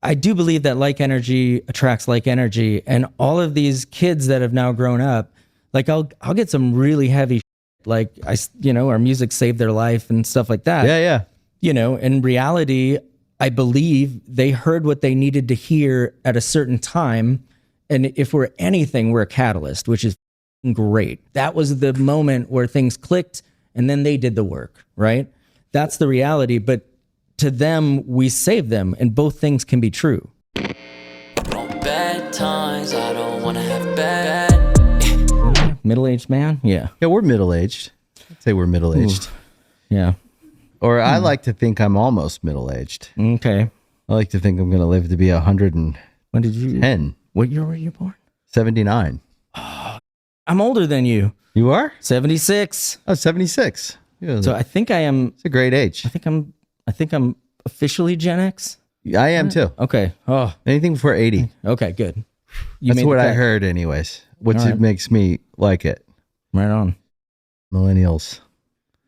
I do believe that like energy attracts like energy, and all of these kids that have now grown up, like I'll get some really heavy, like our music saved their life and stuff like that. Yeah. In reality, I believe they heard what they needed to hear at a certain time, and if we're anything, we're a catalyst, which is great. That was the moment where things clicked, and then they did the work, right? That's the reality, but to them, we save them, and both things can be true. Bad times, I don't want to have bad. Middle-aged man? Yeah. Yeah, we're middle-aged. I'd say we're middle-aged. Ooh. Yeah. Or I like to think I'm almost middle-aged. Okay. I like to think I'm going to live to be 110. When did you? What year were you born? 79. I'm older than you. You are? 76. Oh, 76. Yeah, so I think I am. It's a great age. I think I'm officially Gen X. I am too. Okay. Oh, anything before 80. Okay, good. That's what I heard anyways, which makes me like it. Right on. Millennials.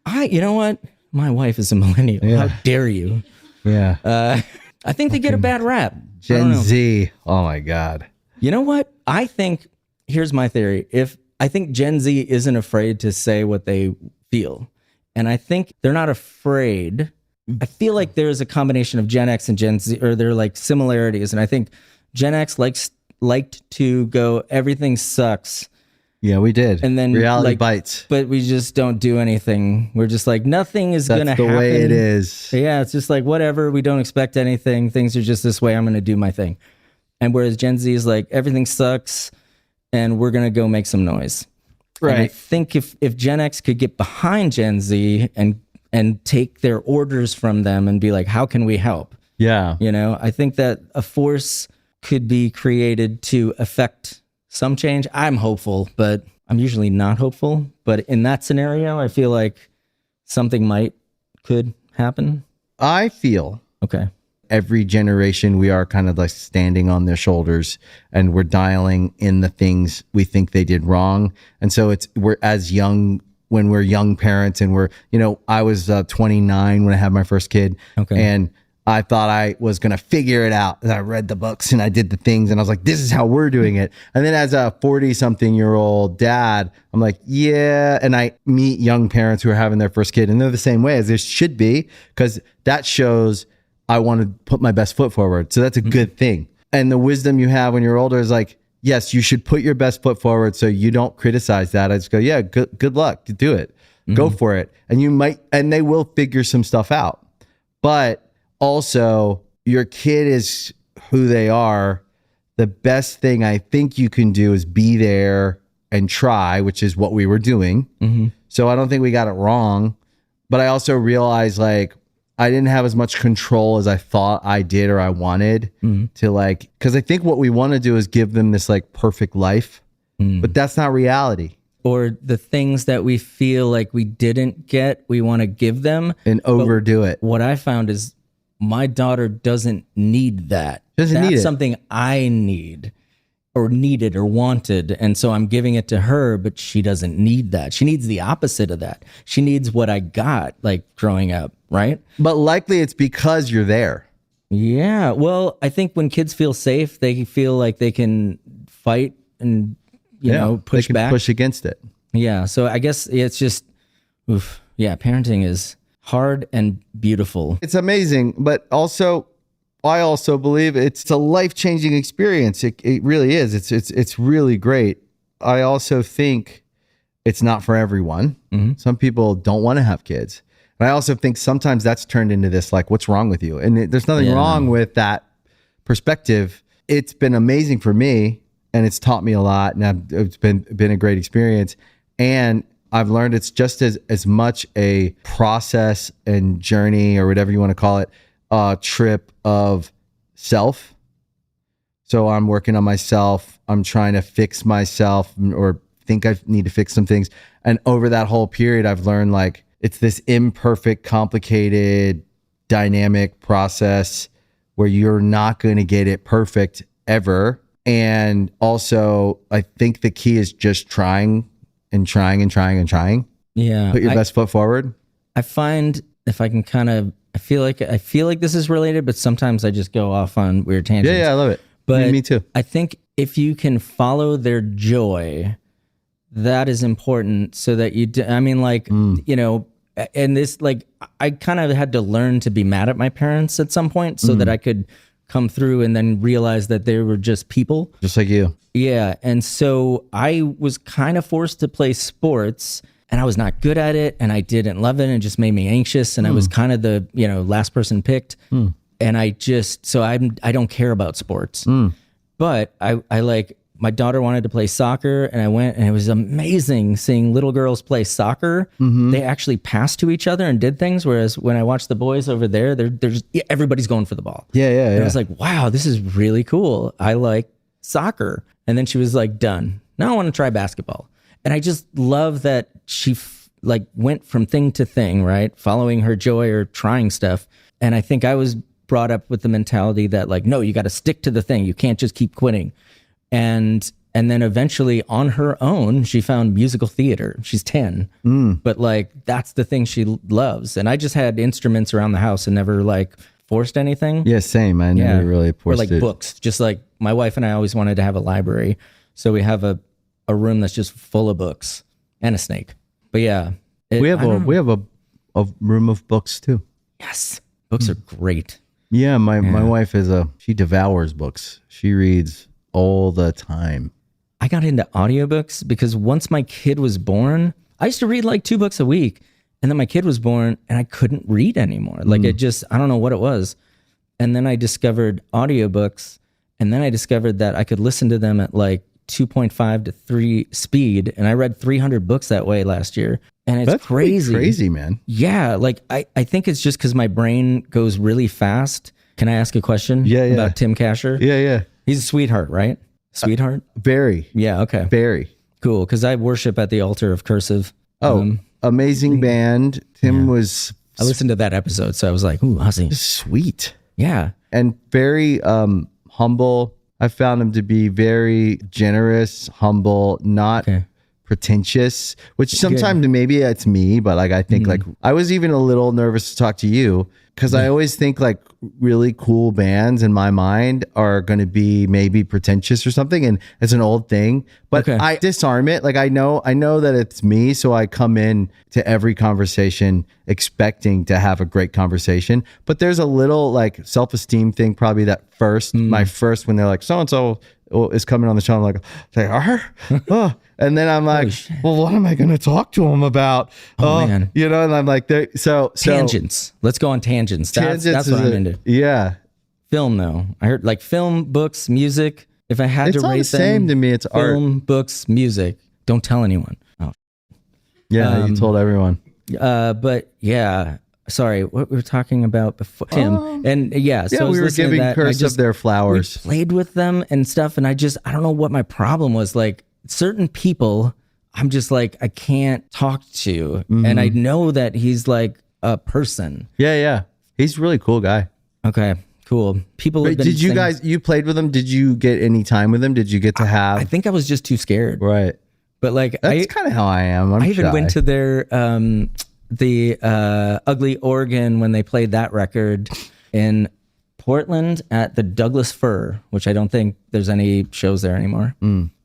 You know what? My wife is a millennial. Yeah. How dare you? Yeah. I think they get a bad rap. Gen Z. Oh my God. You know what? I think, here's my theory. I think Gen Z isn't afraid to say what they feel. And I think they're not afraid. I feel like there's a combination of Gen X and Gen Z, or they're like similarities. And I think Gen X liked to go, everything sucks. Yeah, we did. And then reality bites. But we just don't do anything. We're just like, nothing is going to happen. That's the way it is. Yeah, it's just like, whatever. We don't expect anything. Things are just this way. I'm going to do my thing. And whereas Gen Z is like, everything sucks and we're going to go make some noise. Right. And I think if Gen X could get behind Gen Z and take their orders from them and be like, how can we help? Yeah. I think that a force could be created to affect some change. I'm hopeful, but I'm usually not hopeful. But in that scenario, I feel like something could happen. I feel every generation we are kind of like standing on their shoulders and we're dialing in the things we think they did wrong. And so we're as young when we're young parents and I was 29 when I had my first kid. Okay. And I thought I was going to figure it out. And I read the books and I did the things and I was like, this is how we're doing it. And then as a 40-something-year-old dad, I'm like, yeah. And I meet young parents who are having their first kid and they're the same way as they should be, because that shows I want to put my best foot forward. So that's a good thing. And the wisdom you have when you're older is like, yes, you should put your best foot forward so you don't criticize that. I just go, yeah, good luck to do it. Go for it. And they will figure some stuff out. But also, your kid is who they are. The best thing I think you can do is be there and try, which is what we were doing. Mm-hmm. So I don't think we got it wrong. But I also realized I didn't have as much control as I thought I did or I wanted to because I think what we want to do is give them this perfect life, but that's not reality. Or the things that we feel like we didn't get, we want to give them and overdo it. What I found is my daughter doesn't need that. That's something I need or needed or wanted. And so I'm giving it to her, but she doesn't need that. She needs the opposite of that. She needs what I got growing up, right? But likely it's because you're there. Yeah. Well, I think when kids feel safe, they feel like they can fight and, push back. Push against it. Yeah. So I guess it's just, parenting is hard and beautiful. It's amazing, but also I also believe it's a life-changing experience. It really is. It's really great. I also think it's not for everyone. Mm-hmm. Some people don't want to have kids. And I also think sometimes that's turned into this what's wrong with you? And there's nothing wrong with that perspective. It's been amazing for me and it's taught me a lot and it's been a great experience. And I've learned it's just as much a process and journey or whatever you want to call it, a trip of self. So I'm working on myself. I'm trying to fix myself or think I need to fix some things. And over that whole period, I've learned it's this imperfect, complicated, dynamic process where you're not going to get it perfect ever. And also, I think the key is just trying and trying and trying and trying. Yeah. Put your best foot forward. I find if I can kind of I feel like this is related, but sometimes I just go off on weird tangents. Yeah, I love it. But me too. I think if you can follow their joy, that is important so that you know, and this, like, I kind of had to learn to be mad at my parents at some point so that I could come through and then realize that they were just people. Just like you. Yeah. And so I was kind of forced to play sports and I was not good at it and I didn't love it and it just made me anxious. And I was kind of the, you know, last person picked. And I don't care about sports. But I like, my daughter wanted to play soccer and I went and it was amazing seeing little girls play soccer. They actually passed to each other and did things. Whereas when I watched the boys over there, everybody's going for the ball. Yeah. And I was like, wow, this is really cool. I like soccer. And then she was like, done. Now I want to try basketball. And I just love that she like went from thing to thing, right? Following her joy or trying stuff. And I think I was brought up with the mentality that like, no, you got to stick to the thing. You can't just keep quitting. And then eventually on her own, she found musical theater. She's 10, but like, that's the thing she loves. And I just had instruments around the house and never like forced anything. Yeah, same. I never really forced or like it. Books. Just like my wife and I always wanted to have a library. So we have a room that's just full of books and a snake. But yeah. We have a room of books too. Yes. Books are great. Yeah, my wife she devours books. She reads all the time. I got into audiobooks because once my kid was born, I used to read like 2 books a week. And then my kid was born and I couldn't read anymore. Like it just, I don't know what it was. And then I discovered audiobooks. And then I discovered that I could listen to them at like 2.5 to 3 speed. And I read 300 books that way last year. And it's crazy. Crazy, man. Yeah. Like I think it's just because my brain goes really fast. Can I ask a question about Tim Kasher? Yeah. He's a sweetheart, right? Sweetheart? Very. Yeah, okay. Very. Cool, because I worship at the altar of Cursive. Amazing band. Tim was... I listened to that episode, so I was like, ooh, Ozzy. Sweet. Yeah. And very humble. I found him to be very generous, humble, not pretentious, which sometimes maybe it's me, but like I think like I was even a little nervous to talk to you because I always think like really cool bands in my mind are going to be maybe pretentious or something, and it's an old thing, but I disarm it. Like I know that it's me, so I come in to every conversation expecting to have a great conversation, but there's a little like self-esteem thing probably that first my first when they're like so and so is coming on the show, I'm like they are and then I'm like, well, what am I going to talk to him about? Man. You know, and I'm like, so tangents. Let's go on tangents. That's what I'm into. Yeah. Film though. I heard like film, books, music. If I had to rate them, it's the same to me. It's film, books, music. Don't tell anyone. Oh. Yeah, you told everyone. But yeah, sorry, what we were talking about before, Tim. And yeah, so we were giving Cursive their flowers. We played with them and stuff, and I don't know what my problem was. Like certain people, I'm just like, I can't talk to. And I know that he's like a person. Yeah. He's a really cool guy. Okay, cool. People have been did you guys, you played with him? Did you get any time with him? Did you get to have? I think I was just too scared. Right. But like, that's kind of how I am. I even went to their, the Ugly Organ when they played that record in Portland at the Douglas Fir, which I don't think there's any shows there anymore.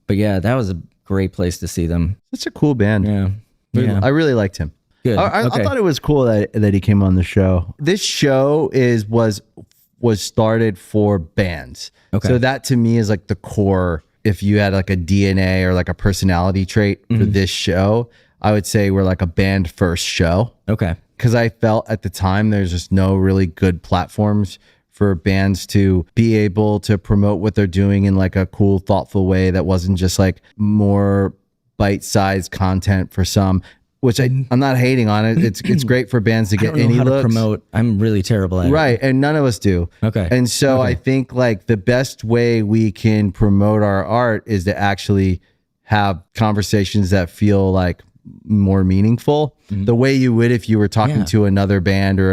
But yeah, that was a great place to see them. It's a cool band. Yeah. I really liked him. Good. I thought it was cool that he came on the show. This show was started for bands. Okay. So that to me is like the core. If you had like a DNA or like a personality trait for this show, I would say we're like a band first show. Okay. Because I felt at the time there's just no really good platforms for bands to be able to promote what they're doing in like a cool, thoughtful way that wasn't just like more bite-sized content for some, which I'm not hating on it. It's great for bands to get I don't know any how looks. to promote. I'm really terrible at it. Right. And none of us do. Okay. And so I think like the best way we can promote our art is to actually have conversations that feel like more meaningful, the way you would if you were talking to another band or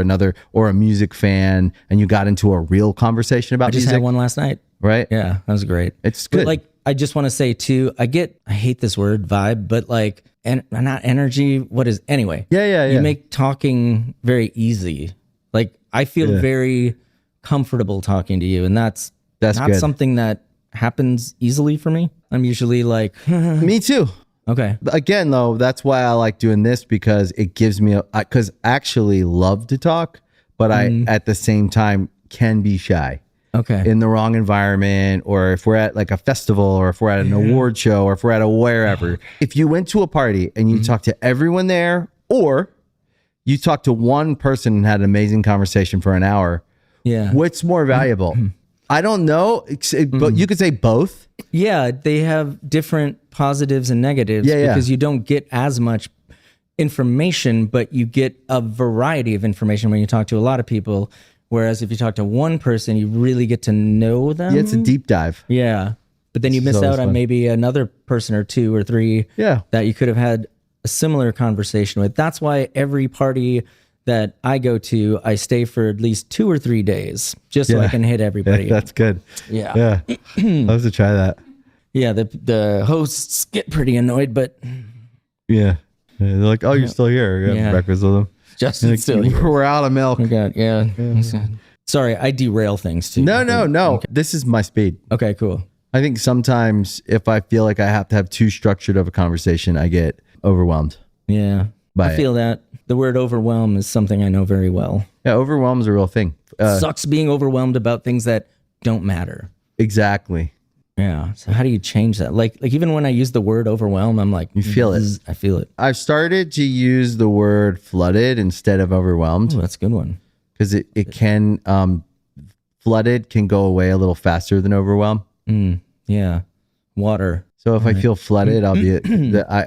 a music fan and you got into a real conversation about music. I just had one last night. Right? Yeah, that was great. It's good. But like, I just want to say too, I hate this word vibe, but like, and not energy. What is, anyway. Yeah. You make talking very easy. Like I feel very comfortable talking to you, and that's not good. something that happens easily for me. I'm usually like, Me too. okay. Again, though, that's why I like doing this, because it gives me because I actually love to talk, but I at the same time can be shy. Okay. In the wrong environment, or if we're at like a festival, or if we're at an award show, or if we're at a wherever. If you went to a party and you talked to everyone there, or you talked to one person and had an amazing conversation for an hour, what's more valuable? I don't know, but you could say both. Yeah, they have different positives and negatives because you don't get as much information, but you get a variety of information when you talk to a lot of people. Whereas if you talk to one person, you really get to know them. Yeah, it's a deep dive. Yeah. But then you miss out on maybe another person or two or three that you could have had a similar conversation with. That's why every party that I go to, I stay for at least 2 or 3 days just so I can hit everybody. That's good. Yeah. Yeah. I'll have to try that. Yeah, the hosts get pretty annoyed, but Yeah. They're like, oh, you're still here. We're having breakfast with them. Justin's still here. We're out of milk. Oh, God. Yeah. Sorry, I derail things too. No. Okay. This is my speed. Okay, cool. I think sometimes if I feel like I have to have too structured of a conversation, I get overwhelmed. Yeah. I feel that. The word overwhelm is something I know very well. Yeah, overwhelm is a real thing. Sucks being overwhelmed about things that don't matter. Exactly. Yeah. So how do you change that? Like even when I use the word overwhelm, I'm like, you feel it. I feel it. I've started to use the word flooded instead of overwhelmed. Oh, that's a good one. Because it can, flooded can go away a little faster than overwhelm. Yeah. Water. So if I feel flooded, I'll be,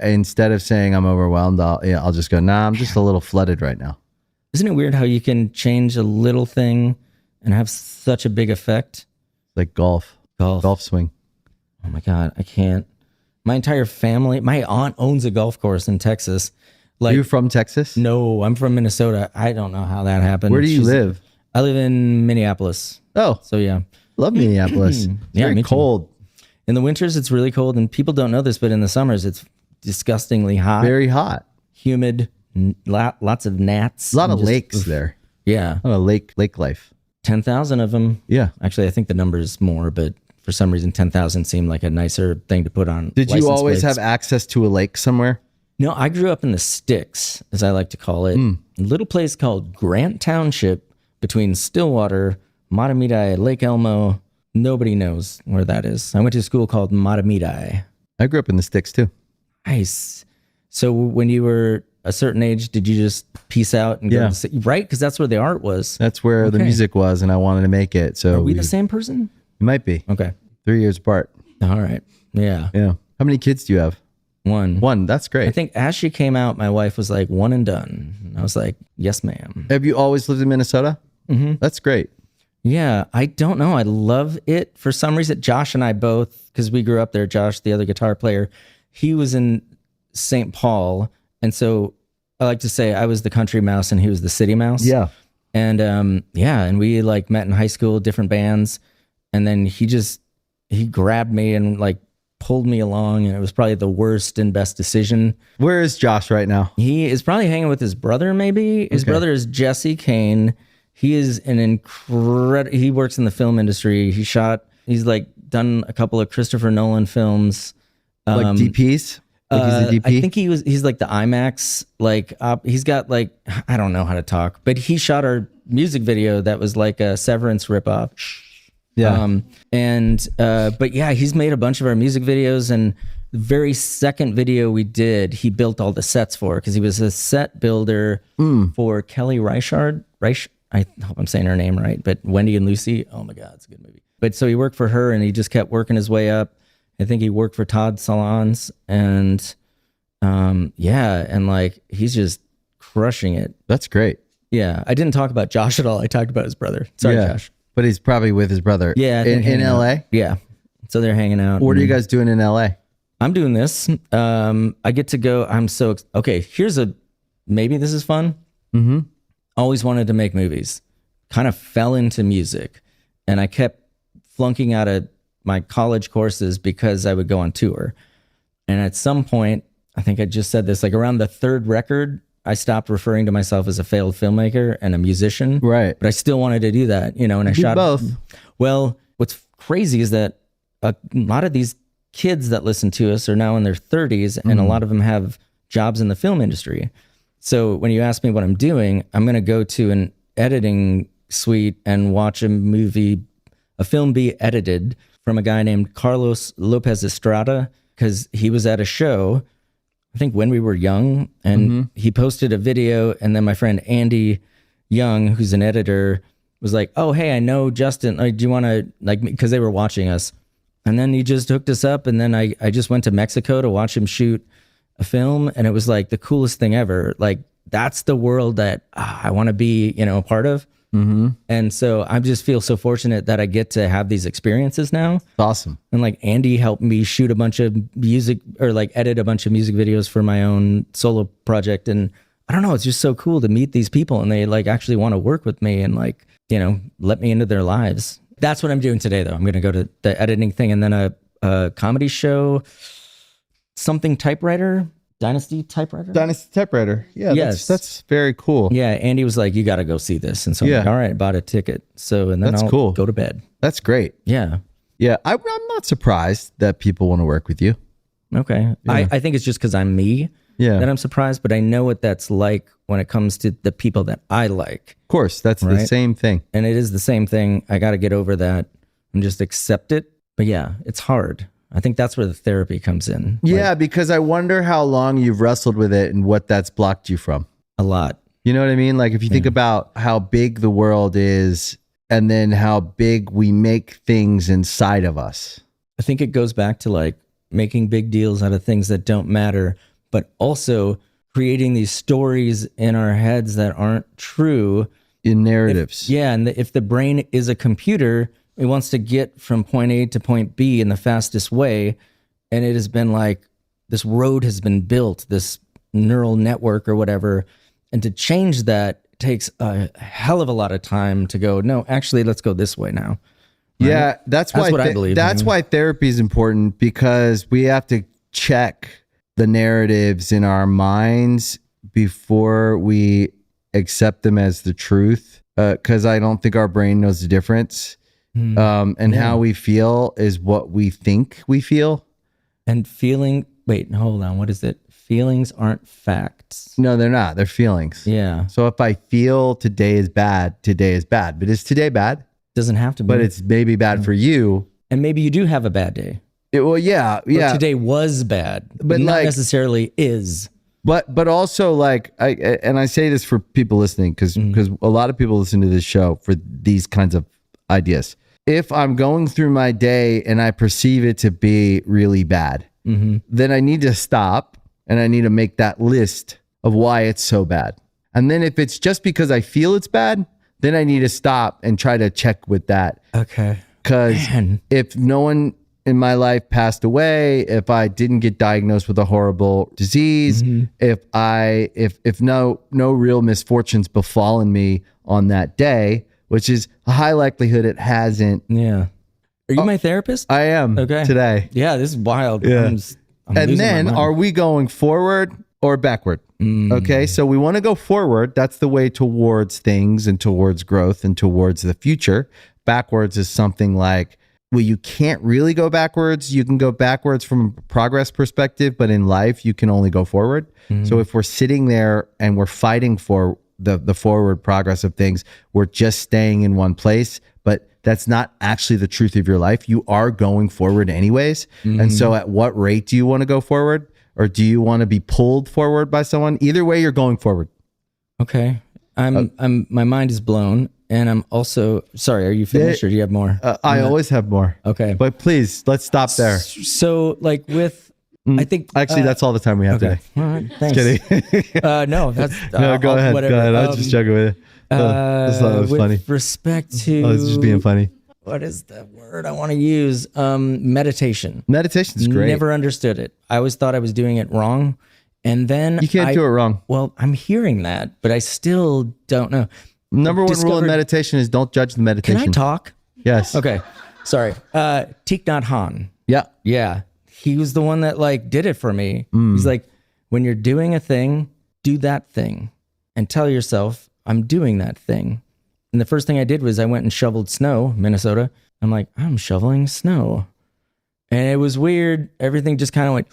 instead of saying I'm overwhelmed, I'll just go, nah, I'm just a little flooded right now. Isn't it weird how you can change a little thing and have such a big effect? Like golf swing. Oh my God, I can't. My entire family, my aunt owns a golf course in Texas. Like, are you from Texas? No, I'm from Minnesota. I don't know how that happened. Where do you live? I live in Minneapolis. Oh. So yeah. Love Minneapolis. It's very cold. In the winters, it's really cold, and people don't know this, but in the summers, it's disgustingly hot. Very hot. Humid, lots of gnats. A lot of lakes there. Yeah. A lot of lake life. 10,000 of them. Yeah. Actually, I think the number is more, but for some reason, 10,000 seemed like a nicer thing to put on. Did you always have access to a lake somewhere? No, I grew up in the sticks, as I like to call it. A little place called Grant Township between Stillwater, Matamidi, Lake Elmo. Nobody knows where that is. I went to a school called Matamidi. I grew up in the sticks too. Nice. So when you were a certain age, did you just peace out and go to the city? Right? Because that's where the art was. That's where the music was, and I wanted to make it. So are we the same person? You might be. Okay. 3 years apart. All right. Yeah. Yeah. How many kids do you have? One. That's great. I think as she came out, my wife was like, one and done. And I was like, yes, ma'am. Have you always lived in Minnesota? Mm-hmm. That's great. Yeah, I don't know. I love it. For some reason, Josh and I both, because we grew up there, Josh, the other guitar player, he was in St. Paul. And so I like to say I was the country mouse and he was the city mouse. Yeah. And and we like met in high school, different bands. And then he grabbed me and like pulled me along. And it was probably the worst and best decision. Where is Josh right now? He is probably hanging with his brother, maybe. His brother is Jesse Kane. He is an incredible, he works in the film industry. He's like done a couple of Christopher Nolan films. Like DPs? Like he's a DP? I think he's like the IMAX, he's got like, I don't know how to talk, but he shot our music video that was like a Severance ripoff. Yeah. But yeah, he's made a bunch of our music videos, and the very second video we did, he built all the sets for, because he was a set builder for Kelly Reichardt. I hope I'm saying her name right, but Wendy and Lucy. Oh my God, it's a good movie. But so he worked for her, and he just kept working his way up. I think he worked for Todd Solondz, and and like he's just crushing it. That's great. Yeah, I didn't talk about Josh at all. I talked about his brother. Sorry, Josh. But he's probably with his brother. Yeah, in LA. Yeah, so they're hanging out. What are you guys doing in LA? I'm doing this. I get to go. I'm so okay. Maybe this is fun. Mm-hmm. Always wanted to make movies. Kind of fell into music, and I kept flunking out of my college courses because I would go on tour. And at some point, I think I just said this, like around the third record, I stopped referring to myself as a failed filmmaker and a musician. Right. But I still wanted to do that, you know, and I shot both. Well, what's crazy is that a lot of these kids that listen to us are now in their 30s, and a lot of them have jobs in the film industry. So when you ask me what I'm doing, I'm going to go to an editing suite and watch a film be edited from a guy named Carlos Lopez Estrada, because he was at a show, I think when we were young, and he posted a video, and then my friend Andy Young, who's an editor, was like, oh, hey, I know Justin, like, do you want to, like, because they were watching us. And then he just hooked us up, and then I just went to Mexico to watch him shoot a film, and it was like the coolest thing ever. Like, that's the world that I want to be, you know, a part of. And so I just feel so fortunate that I get to have these experiences now. Awesome. And like Andy helped me shoot a bunch of music, or like edit a bunch of music videos for my own solo project. And I don't know, it's just so cool to meet these people, and they like actually want to work with me and like, you know, let me into their lives. That's what I'm doing today, though. I'm going to go to the editing thing, and then a comedy show, something typewriter. Dynasty typewriter? Dynasty typewriter. Yeah, Yes. that's very cool. Yeah, Andy was like, you got to go see this. And so I'm like, all right, I bought a ticket. So, and then That's I'll cool. go to bed. That's great. Yeah. Yeah, I'm not surprised that people want to work with you. Okay. I think it's just because I'm me that I'm surprised, but I know what that's like when it comes to the people that I like. Of course, that's the Right. same thing. And it is the same thing. I got to get over that and just accept it. But yeah, it's hard. I think that's where the therapy comes in. Yeah, because I wonder how long you've wrestled with it and what that's blocked you from. A lot. You know what I mean? Like if you think about how big the world is and then how big we make things inside of us. I think it goes back to like making big deals out of things that don't matter, but also creating these stories in our heads that aren't true. In narratives. And if the brain is a computer, it wants to get from point A to point B in the fastest way. And it has been like, this road has been built, this neural network or whatever. And to change that takes a hell of a lot of time to go, no, actually, let's go this way now. Right? Yeah, that's why what I believe. That's why therapy is important, because we have to check the narratives in our minds before we accept them as the truth. Because I don't think our brain knows the difference. How we feel is what we think we feel. And wait, hold on. What is it? Feelings aren't facts. No, they're not. They're feelings. Yeah. So if I feel today is bad, today is bad. But is today bad? Doesn't have to be. But it's maybe bad for you. And maybe you do have a bad day. Yeah. Or today was bad, but not necessarily is. But also like I say this for people listening, because a lot of people listen to this show for these kinds of ideas. If I'm going through my day and I perceive it to be really bad, then I need to stop and I need to make that list of why it's so bad. And then if it's just because I feel it's bad, then I need to stop and try to check with that. Okay. Because if no one in my life passed away, if I didn't get diagnosed with a horrible disease, if no real misfortunes befallen me on that day, which is a high likelihood it hasn't. Yeah. Are you my therapist? I am today. Yeah, this is wild. Yeah. I'm and losing then my mind. are we going forward or backward? Okay, so we want to go forward. That's the way towards things and towards growth and towards the future. Backwards is something like, well, you can't really go backwards. You can go backwards from a progress perspective, but in life, you can only go forward. So if we're sitting there and we're fighting for the forward progress of things, we're just staying in one place, but that's not actually the truth of your life. You are going forward anyways. And so at what rate do you want to go forward? Or do you want to be pulled forward by someone? Either way, you're going forward. Okay. My mind is blown. And I'm also, sorry, are you finished or do you have more? I always have more. Okay. But please, let's stop there. So like with, I think. Actually, that's all the time we have today. All right. Thanks. Just kidding. No, that's. No, go ahead. Whatever. Go ahead. I was just joking with you. I just thought it was with funny. respect to. I was just being funny. What is the word I want to use? Meditation. Meditation's great. Never understood it. I always thought I was doing it wrong. And then You can't do it wrong. Well, I'm hearing that, but I still don't know. Number one rule in meditation is don't judge the meditation. Can I talk? Yes. Okay. Sorry. Thich Nhat Hanh. Yeah. Yeah. He was the one that like did it for me. He's like, when you're doing a thing, do that thing and tell yourself, I'm doing that thing. And the first thing I did was I went and shoveled snow, Minnesota. I'm like, I'm shoveling snow. And it was weird. Everything just kind of went.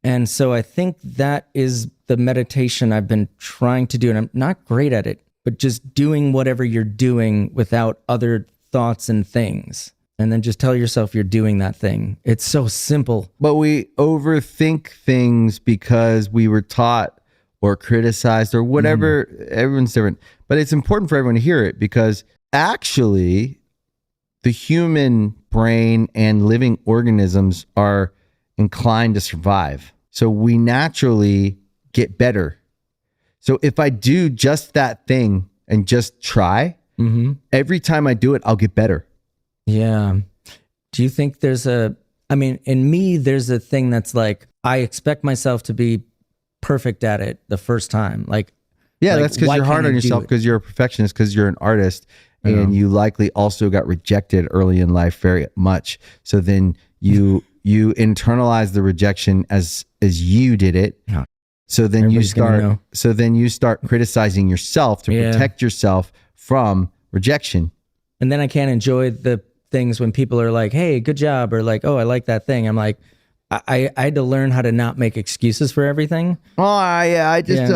And so I think that is the meditation I've been trying to do. And I'm not great at it, but just doing whatever you're doing without other thoughts and things. And then just tell yourself you're doing that thing. It's so simple. But we overthink things because we were taught or criticized or whatever. Everyone's different. But it's important for everyone to hear it because actually the human brain and living organisms are inclined to survive. So we naturally get better. So if I do just that thing and just try, every time I do it, I'll get better. Yeah. Do you think there's in me, there's a thing that's like, I expect myself to be perfect at it the first time. That's because you're hard on yourself because you're a perfectionist, because you're an artist, and you likely also got rejected early in life very much. So then you internalize the rejection as you did it. Yeah. So then you start criticizing yourself to protect yourself from rejection. And then I can't enjoy the things when people are like, hey, good job, or like, oh, I like that thing. I'm like, I had to learn how to not make excuses for everything. I didn't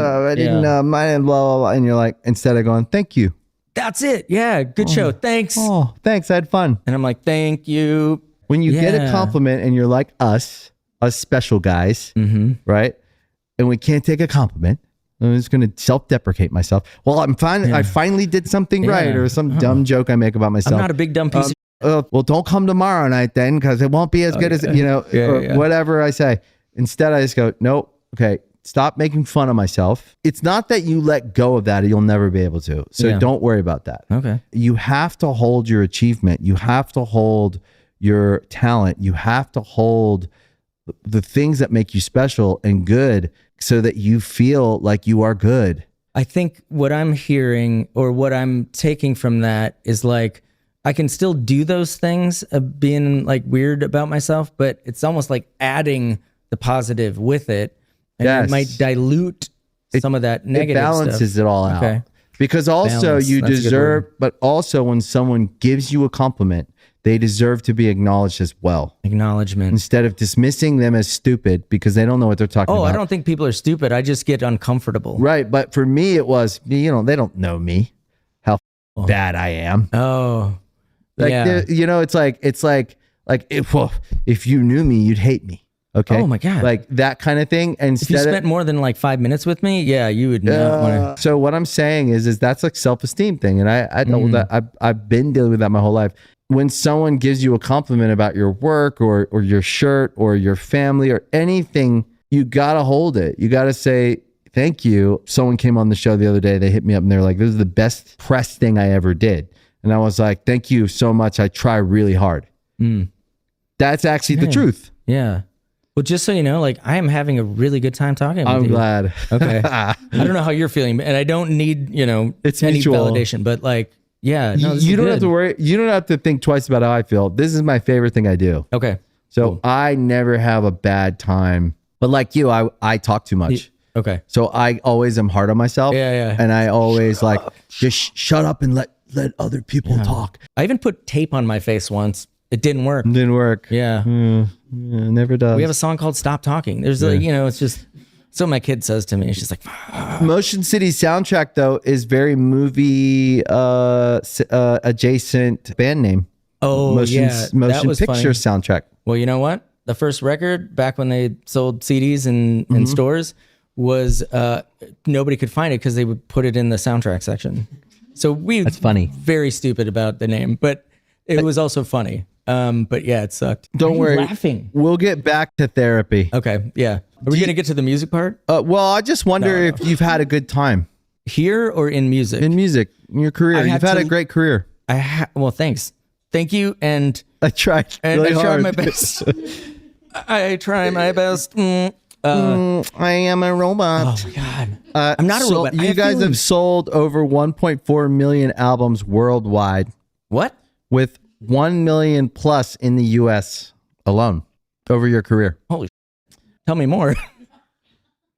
mind, blah, blah, blah. And you're like, instead of going, thank you. That's it. Yeah. Good show. Thanks. Oh, thanks. I had fun. And I'm like, thank you. When you get a compliment and you're like us special guys, right? And we can't take a compliment. I'm just going to self-deprecate myself. Well, I'm fine. I finally did something right, or some dumb joke I make about myself. I'm not a big dumb piece well, don't come tomorrow night then, because it won't be as good as, whatever I say. Instead, I just go, nope. Okay. Stop making fun of myself. It's not that you let go of that. You'll never be able to. So don't worry about that. Okay. You have to hold your achievement. You have to hold your talent. You have to hold the things that make you special and good so that you feel like you are good. I think what I'm hearing or what I'm taking from that is like, I can still do those things of being like weird about myself, but it's almost like adding the positive with it. And it might dilute some of that negative stuff. It balances it all out. Okay. Because also you deserve, but also when someone gives you a compliment, they deserve to be acknowledged as well. Acknowledgement. Instead of dismissing them as stupid because they don't know what they're talking about. I don't think people are stupid. I just get uncomfortable. Right. But for me, it was, they don't know me, how bad I am. Oh, it's like if you knew me, you'd hate me. Okay. Oh my God. Like that kind of thing. And if you spent more than like 5 minutes with me, you would not want to. So what I'm saying is that's like self-esteem thing. And I know that I've been dealing with that my whole life. When someone gives you a compliment about your work or your shirt or your family or anything, you got to hold it. You got to say, thank you. Someone came on the show the other day. They hit me up and they're like, this is the best press thing I ever did. And I was like, thank you so much. I try really hard. That's actually the truth. Yeah. Well, just so you know, like I am having a really good time talking with you. I'm glad. Okay. I don't know how you're feeling, and I don't need, it's any mutual validation, but like, no, you don't have to worry. You don't have to think twice about how I feel. This is my favorite thing I do. Okay. So cool. I never have a bad time, but like you, I talk too much. Okay. So I always am hard on myself. Yeah. And I always just shut up and let other people talk. I even put tape on my face once. It didn't work. Yeah. Never does. We have a song called Stop Talking. There's it's just so my kid says to me, she's like, Motion City soundtrack though is very movie adjacent band name. Oh, motion picture funny. Soundtrack. Well, you know what? The first record back when they sold CDs in stores was nobody could find it because they would put it in the soundtrack section. So that's funny. Very stupid about the name, but it was also funny. But yeah, it sucked. Don't worry. Laughing. We'll get back to therapy. Okay. Yeah. Are we going to get to the music part? Well, I just wonder if you've had a good time. Here or in music? In music, in your career. You've had a great career. Well, thanks. Thank you. And I tried really hard. I tried my best. I try my best. I am a robot. Oh my God. I'm not a robot. You guys have sold over 1.4 million albums worldwide. What? With 1 million plus in the US alone over your career. Holy, tell me more.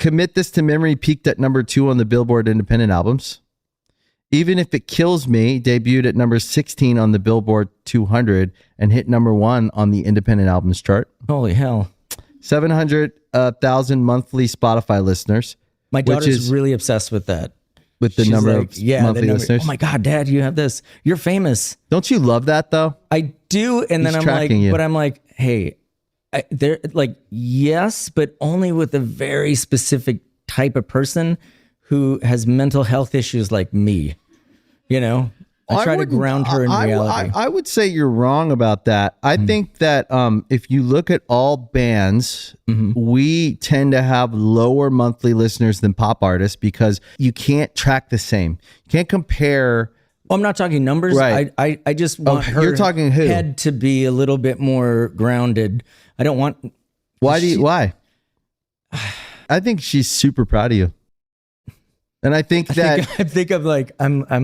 Commit This to Memory peaked at number 2 on the Billboard Independent Albums. Even If It Kills Me debuted at number 16 on the Billboard 200 and hit number 1 on the Independent Albums chart. Holy hell. 700,000 monthly Spotify listeners. My daughter's really obsessed with that. With the She's number like, of monthly listeners. Oh my God, Dad, you have this. You're famous. Don't you love that though? I do. And then He's I'm like, tracking you. but I'm like, hey, they're like, yes, but only with a very specific type of person who has mental health issues like me. You know, I try to ground her in reality. I would say you're wrong about that. I think that if you look at all bands, we tend to have lower monthly listeners than pop artists because you can't track the same. You can't compare. Well, I'm not talking numbers. Right. I just want her you're talking who? head to be a little bit more grounded. I don't want. Why? I think she's super proud of you. And I think that I think I'm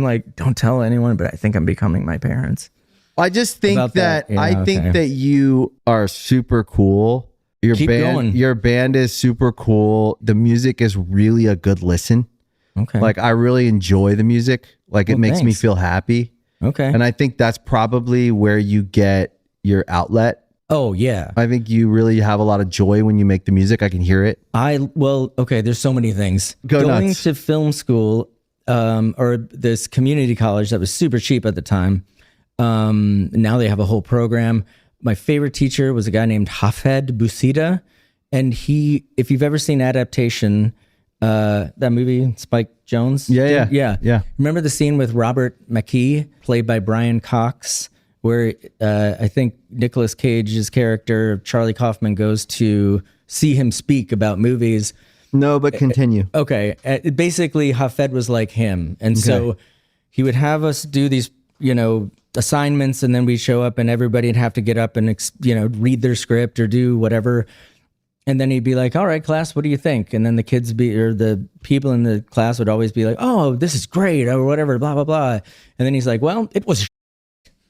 like, don't tell anyone, but I think I'm becoming my parents. I just think About that yeah, I think that you are super cool. Keep going. Your band is super cool. The music is really a good listen. Okay. Like I really enjoy the music. Like it makes me feel happy. Okay. And I think that's probably where you get your outlet. Oh yeah. I think you really have a lot of joy when you make the music. I can hear it. Okay, there's so many things. Going nuts. to film school, or this community college that was super cheap at the time. Now they have a whole program. My favorite teacher was a guy named Hafed Bousida. And if you've ever seen Adaptation, that movie, Spike Jonze. Yeah. Remember the scene with Robert McKee, played by Brian Cox, where I think Nicolas Cage's character, Charlie Kaufman, goes to see him speak about movies. No, but continue. Okay. Basically, Hafed was like him. And so he would have us do these, assignments, and then we'd show up and everybody'd have to get up and, read their script or do whatever. And then he'd be like, all right, class, what do you think? And then the people in the class would always be like, oh, this is great, or whatever, blah, blah, blah. And then he's like, well, it was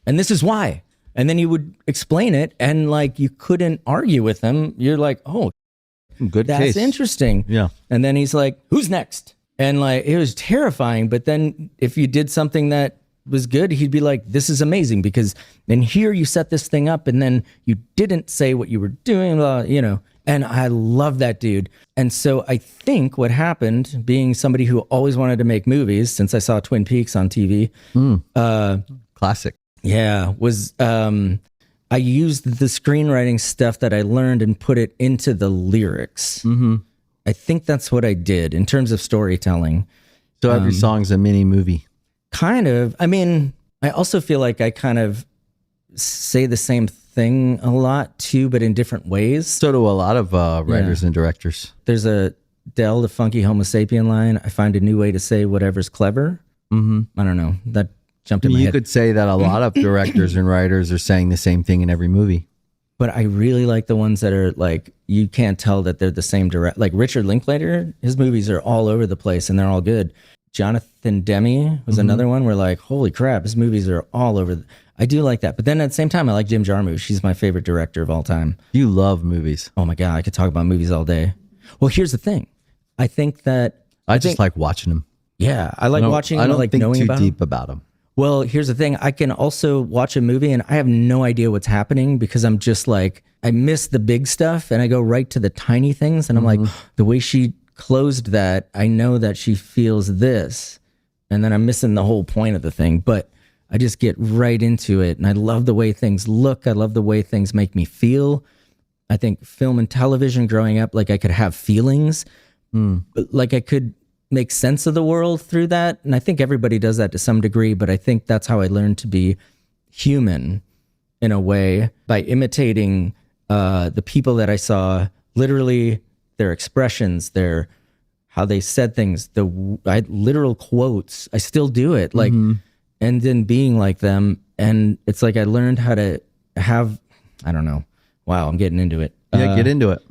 and this is why. And then he would explain it, and like you couldn't argue with him. You're like, oh, good that's case. interesting. Yeah. And then he's like, who's next? And like it was terrifying. But then if you did something that was good, he'd be like, this is amazing because then here you set this thing up and then you didn't say what you were doing, And I love that dude. And so I think what happened, being somebody who always wanted to make movies since I saw Twin Peaks on TV, Classic. yeah, was I used the screenwriting stuff that I learned and put it into the lyrics. Mm-hmm. I think that's what I did in terms of storytelling. So every song's a mini movie. Kind of. I mean, I also feel like I kind of say the same thing a lot too, but in different ways. So do a lot of writers and directors. There's a Del, the funky Homo sapien line. I find a new way to say whatever's clever. Mm-hmm. I don't know. That jumped in my head. You could say that a lot of directors and writers are saying the same thing in every movie. But I really like the ones that are like, you can't tell that they're the same direct. Like Richard Linklater, his movies are all over the place and they're all good. Jonathan Demme was another one where like, holy crap, his movies are all over. I do like that. But then at the same time, I like Jim Jarmusch. He's my favorite director of all time. You love movies. Oh my God, I could talk about movies all day. Well, here's the thing. I think that... I just like watching them. Yeah, I like watching them. I don't like think knowing too about deep them. about them. Well, here's the thing. I can also watch a movie and I have no idea what's happening because I'm just like, I miss the big stuff and I go right to the tiny things. And I'm like, the way she closed that, I know that she feels this. And then I'm missing the whole point of the thing. But I just get right into it. And I love the way things look. I love the way things make me feel. I think film and television growing up, like I could have feelings, but like I could make sense of the world through that. And I think everybody does that to some degree, but I think that's how I learned to be human in a way, by imitating the people that I saw, literally their expressions, how they said things, literal quotes. I still do it, like, and then being like them. And it's like I learned how to have, I don't know. Wow, I'm getting into it. Yeah, get into it.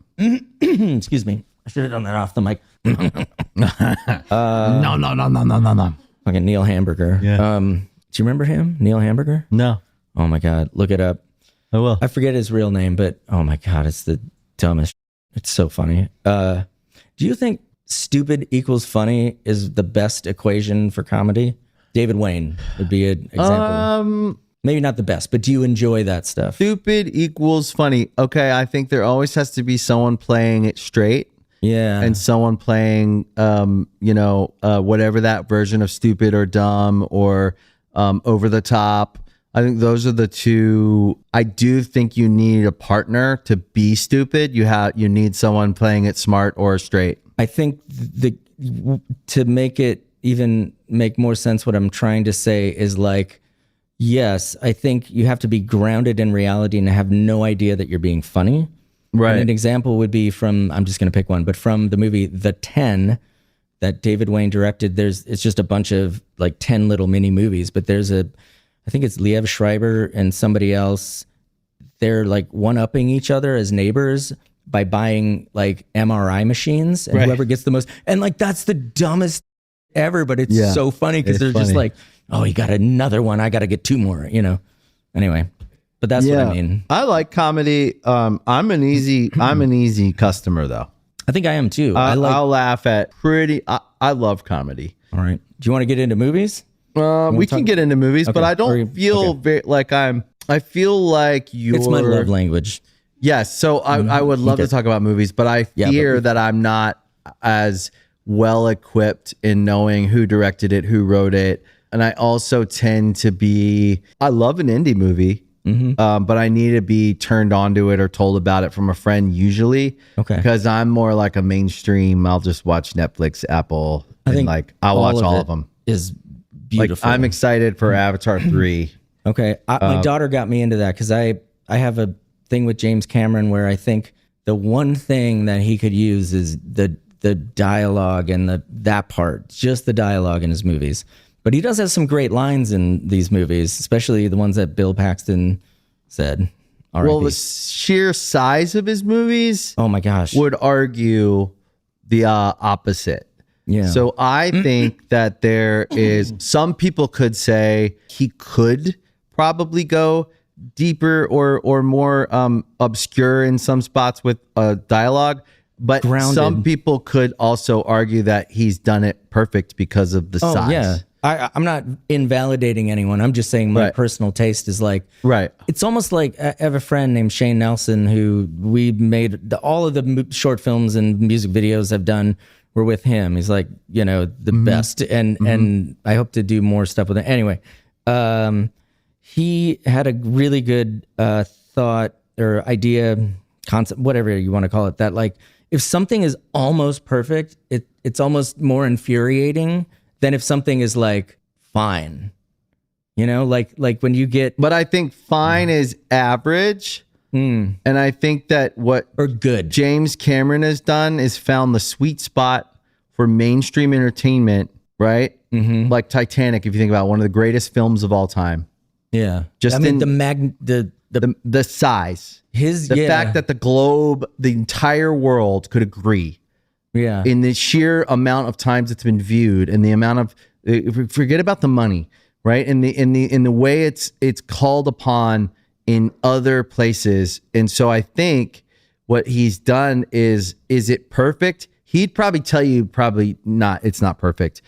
Excuse me. I should have done that off the mic. No. Like a Neil Hamburger. Yeah. Do you remember him? Neil Hamburger? No. Oh my God. Look it up. I will. I forget his real name, but oh my God, it's the dumbest. It's so funny. Do you think stupid equals funny is the best equation for comedy? David Wayne would be an example. Maybe not the best, but do you enjoy that stuff? Stupid equals funny. Okay, I think there always has to be someone playing it straight. Yeah. And someone playing, whatever that version of stupid or dumb or over the top. I think those are the two. I do think you need a partner to be stupid. You need someone playing it smart or straight. I think to make it even make more sense, what I'm trying to say is like, yes, I think you have to be grounded in reality and have no idea that you're being funny. Right. And an example would be from, I'm just going to pick one, but from the movie The 10 that David Wayne directed, it's just a bunch of like 10 little mini movies, but I think it's Liev Schreiber and somebody else. They're like one-upping each other as neighbors by buying like MRI machines, and whoever gets the most, and like that's the dumbest ever, but it's so funny because they're just like, oh, you got another one, I got to get two more, Anyway, but that's what I mean. I like comedy. I'm an easy customer though. I think I am too. I'll laugh at I love comedy. All right. Do you want to get into movies? We can get into movies, but I don't feel like I feel like it's my love language. Yes. So I would love to talk about movies, but I fear that I'm not as well equipped in knowing who directed it, who wrote it. And I also tend to I love an indie movie, but I need to be turned on to it or told about it from a friend usually. Okay. Because I'm more like a mainstream, I'll just watch Netflix, Apple, and I'll watch all of them. Is beautiful. Like, I'm excited for Avatar 3. Okay. My daughter got me into that because I have a thing with James Cameron where I think the one thing that he could use is the dialogue and that part, just the dialogue in his movies. But he does have some great lines in these movies, especially the ones that Bill Paxton said. R.I.P. Well, the sheer size of his movies, oh my gosh, would argue the opposite. Yeah. So I think that there is, some people could say he could probably go deeper or more obscure in some spots with dialogue, but grounded. Some people could also argue that he's done it perfect because of the size. Yeah. I'm not invalidating anyone. I'm just saying my personal taste is like, it's almost like I have a friend named Shane Nelson who we made all of the short films and music videos I've done were with him. He's like, the best. And I hope to do more stuff with it. Anyway, he had a really good thought or idea, concept, whatever you want to call it, that like, if something is almost perfect, it's almost more infuriating than if something is like fine, like when you get. But I think fine is average, and I think that or good James Cameron has done is found the sweet spot for mainstream entertainment, right? Like Titanic, if you think about it, one of the greatest films of all time. Yeah, just the size, the fact that the entire world could agree. Yeah. In the sheer amount of times it's been viewed and the amount of, forget about the money, right? In the way it's called upon in other places. And so I think what he's done is it perfect? He'd probably tell you probably not, it's not perfect.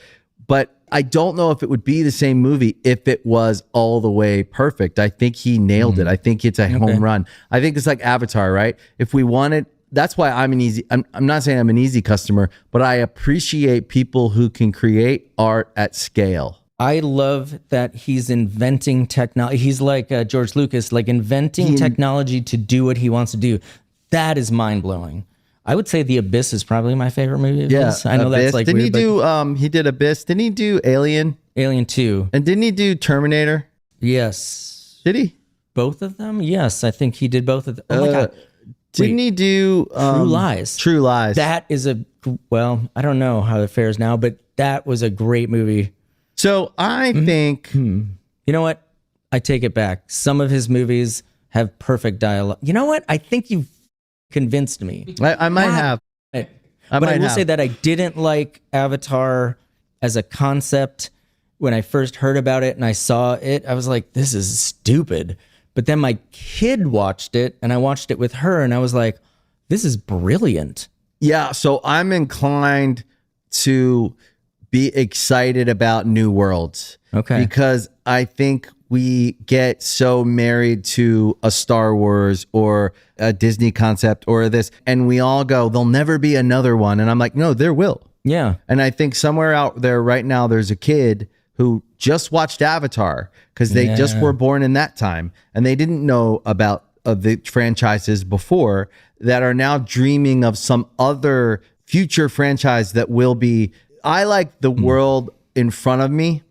But I don't know if it would be the same movie if it was all the way perfect. I think he nailed it. I think it's a home run. I think it's like Avatar, right? If we wanted, that's why I'm not saying I'm an easy customer, but I appreciate people who can create art at scale. I love that he's inventing technology. He's like George Lucas, like inventing technology to do what he wants to do. That is mind blowing. I would say The Abyss is probably my favorite movie of his. I know Abyss. That's like didn't weird, he do he did Abyss? Didn't he do Alien? Alien 2. And didn't he do Terminator? Yes. Did he? Both of them? Yes, I think he did both of them. Oh my god. Didn't he do True Lies? True Lies. That is I don't know how it fares now, but that was a great movie. So I think you know what? I take it back. Some of his movies have perfect dialogue. You know what? I think you've convinced me. I might have. But I will say that I didn't like Avatar as a concept. When I first heard about it and I saw it, I was like, this is stupid. But then my kid watched it and I watched it with her and I was like, this is brilliant. Yeah, so I'm inclined to be excited about new worlds. Okay. Because I think we get so married to a Star Wars or a Disney concept or this, and we all go, there'll never be another one. And I'm like, no, there will. Yeah. And I think somewhere out there right now, there's a kid who just watched Avatar because they just were born in that time and they didn't know about the franchises before that are now dreaming of some other future franchise that will be. I like the world in front of me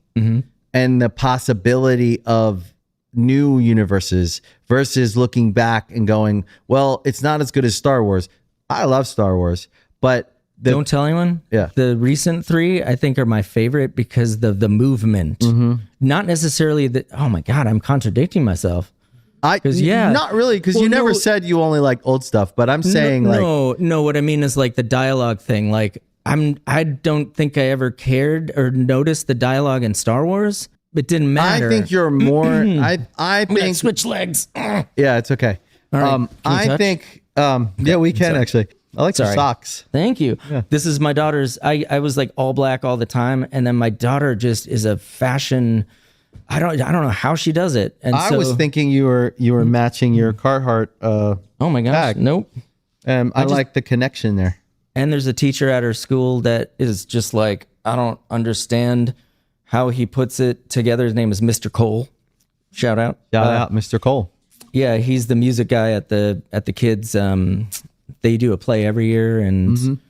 and the possibility of new universes versus looking back and going, well, it's not as good as Star Wars. I love Star Wars, but don't tell anyone. Yeah. The recent 3, I think, are my favorite because the movement, not necessarily that. Oh my God, I'm contradicting myself. Not really, because you never said you only like old stuff, but I'm saying no. What I mean is like the dialogue thing. Like I don't think I ever cared or noticed the dialogue in Star Wars. It didn't matter. I think you're more. I think switch legs. Yeah, it's okay. All right. I think. Yeah, we can actually. I like your socks. Thank you. Yeah. This is my daughter's. I was like all black all the time, and then my daughter just is a fashion. I don't know how she does it. And I was thinking you were matching your Carhartt. Oh my gosh! Bag. Nope. I like the connection there. And there's a teacher at her school that is just like, I don't understand how he puts it together. His name is Mr. Cole. Shout out, Mr. Cole. Yeah, he's the music guy at the kids. They do a play every year, and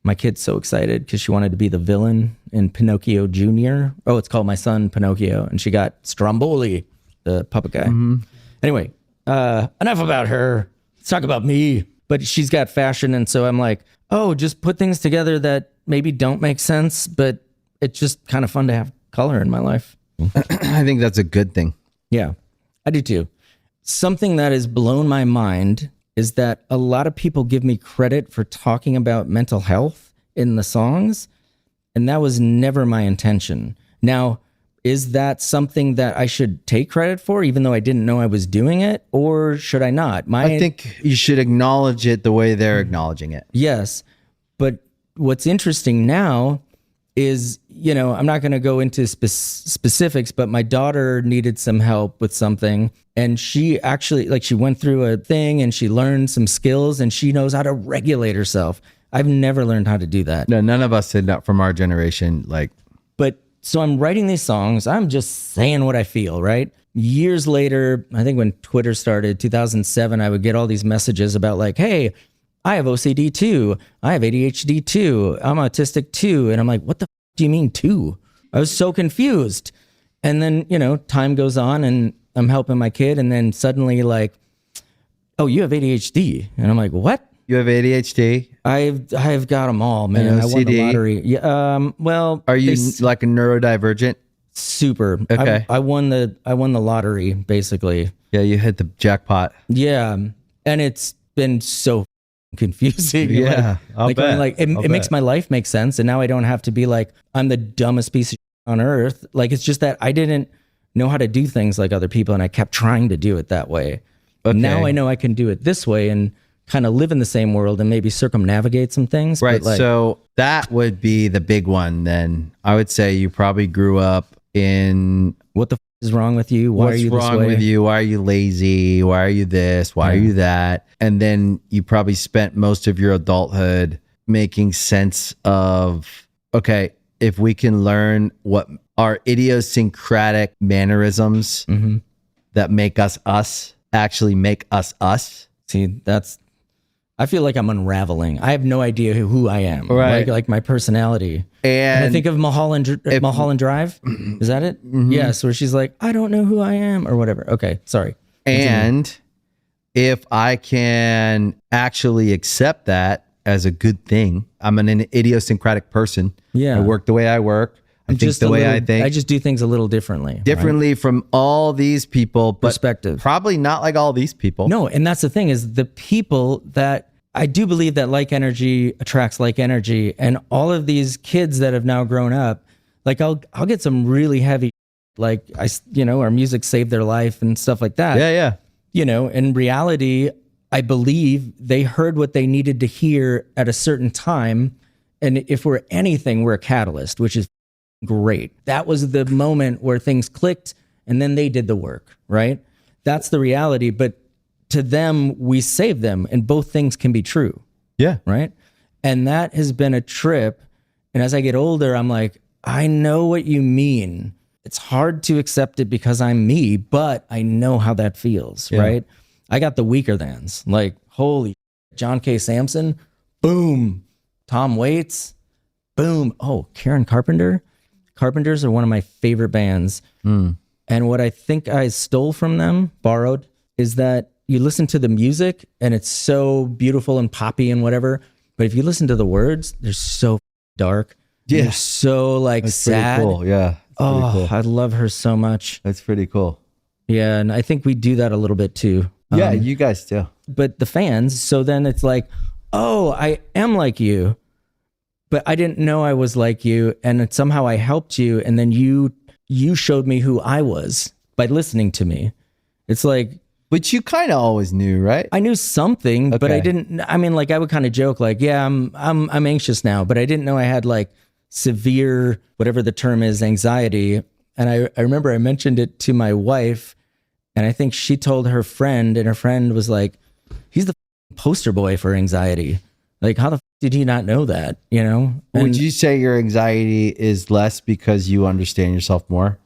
my kid's so excited because she wanted to be the villain in Pinocchio Jr. Oh, it's called My Son Pinocchio, and she got Stromboli, the puppet guy. Anyway, enough about her. Let's talk about me. But she's got fashion, and so I'm like, oh, just put things together that maybe don't make sense, but it's just kind of fun to have color in my life. I think that's a good thing. Yeah, I do too. Something that has blown my mind is that a lot of people give me credit for talking about mental health in the songs, and that was never my intention. Now, is that something that I should take credit for, even though I didn't know I was doing it, or should I not? I think you should acknowledge it the way they're acknowledging it. Yes, but what's interesting now is, I'm not going to go into specifics, but my daughter needed some help with something. And she actually, she went through a thing and she learned some skills and she knows how to regulate herself. I've never learned how to do that. No, none of us did that from our generation. But so I'm writing these songs. I'm just saying what I feel, right? Years later, I think when Twitter started, 2007, I would get all these messages about hey, I have OCD too. I have ADHD too. I'm autistic too. And I'm like, what the do you mean too? I was so confused. And then, time goes on and I'm helping my kid. And then suddenly oh, you have ADHD. And I'm like, what? You have ADHD? I've got them all, man. And I won the lottery. Yeah. Well, are you like a neurodivergent? Super. Okay. I won the lottery basically. Yeah. You hit the jackpot. Yeah. And it's been so confusing. Yeah. It makes my life make sense. And now I don't have to be I'm the dumbest piece of on earth. It's just that I didn't know how to do things like other people. And I kept trying to do it that way. Okay. Now I know I can do it this way and kind of live in the same world and maybe circumnavigate some things. Right. So that would be the big one. Then I would say you probably grew up in what the is wrong with you? Why are you this way? What's wrong with you? Why are you lazy? Why are you this? Why are you that? And then you probably spent most of your adulthood making sense of, okay, if we can learn what our idiosyncratic mannerisms that make us actually make us. See, I feel like I'm unraveling. I have no idea who I am. Right. Like my personality. And I think of Mulholland Drive. Is that it? Yes. Where she's like, I don't know who I am or whatever. Okay. Sorry. And if I can actually accept that as a good thing, I'm an idiosyncratic person. Yeah. I work the way I work. I think the way I think. I just do things a little differently. From all these people, but perspective. Probably not like all these people. No, and that's the thing is the people that I do believe that like energy attracts like energy, and all of these kids that have now grown up, I'll get some really heavy, our music saved their life and stuff like that. Yeah. In reality, I believe they heard what they needed to hear at a certain time. And if we're anything, we're a catalyst, which is great. That was the moment where things clicked and then they did the work, right? That's the reality. But to them, we saved them, and both things can be true. Yeah. Right. And that has been a trip. And as I get older, I'm like, I know what you mean. It's hard to accept it because I'm me, but I know how that feels, right? I got the weaker thans. Like, holy John K. Samson, boom. Tom Waits, boom. Oh, Karen Carpenter. Carpenters are one of my favorite bands. And what I think I stole from them, borrowed, is that you listen to the music and it's so beautiful and poppy and whatever. But if you listen to the words, they're so dark. Yeah. They're so like That's sad. pretty cool. Yeah. Oh, Cool. I love her so much. That's pretty cool. Yeah. And I think we do that a little bit too. Yeah, you guys do. But the fans, so then it's like, oh, I am like you, but I didn't know I was like you. And somehow I helped you. And then you showed me who I was by listening to me. It's like, Which you kind of always knew, right? I knew something, but I Okay. didn't. I mean, like I would kind of joke, like, "Yeah, I'm anxious now," but I didn't know I had like severe, whatever the term is, anxiety. And I remember I mentioned it to my wife, and I think she told her friend, and her friend was like, "He's the poster boy for anxiety. Like, how the did he not know that? You know?" Would And you say your anxiety is less because you understand yourself more?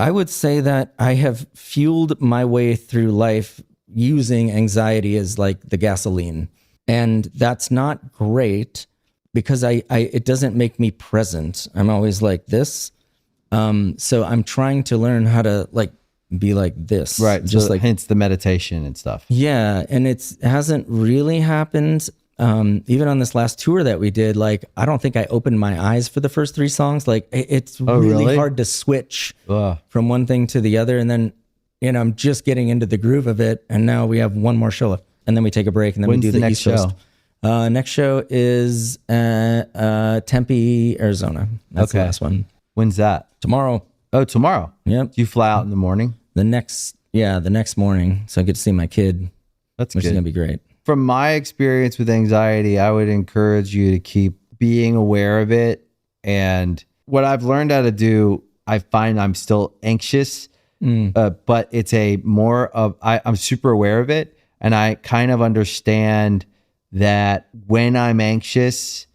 I would say that I have fueled my way through life using anxiety as like the gasoline. And that's not great because it doesn't make me present. I'm always like this. So I'm trying to learn how to like be like this. Right. Just So like, hence the meditation and stuff. yeah. And it hasn't really happened. Even on this last tour that we did, like, I don't think I opened my eyes for the first 3 songs. Like it's really hard to switch from one thing to the other. And then, you know, I'm just getting into the groove of it. And now we have one more show left, and then we take a break, and then When's we do the the next East Coast. Next show is Tempe, Arizona. That's the Okay. last one. When's that? Tomorrow. Oh, tomorrow. Yep. Do you fly out in the morning? The next morning. So I get to see my kid, That's which is good. going to be great. From my experience with anxiety, I would encourage you to keep being aware of it. And what I've learned how to do, I find I'm still anxious, but it's a more of, I'm super aware of it. And I kind of understand that when I'm anxious,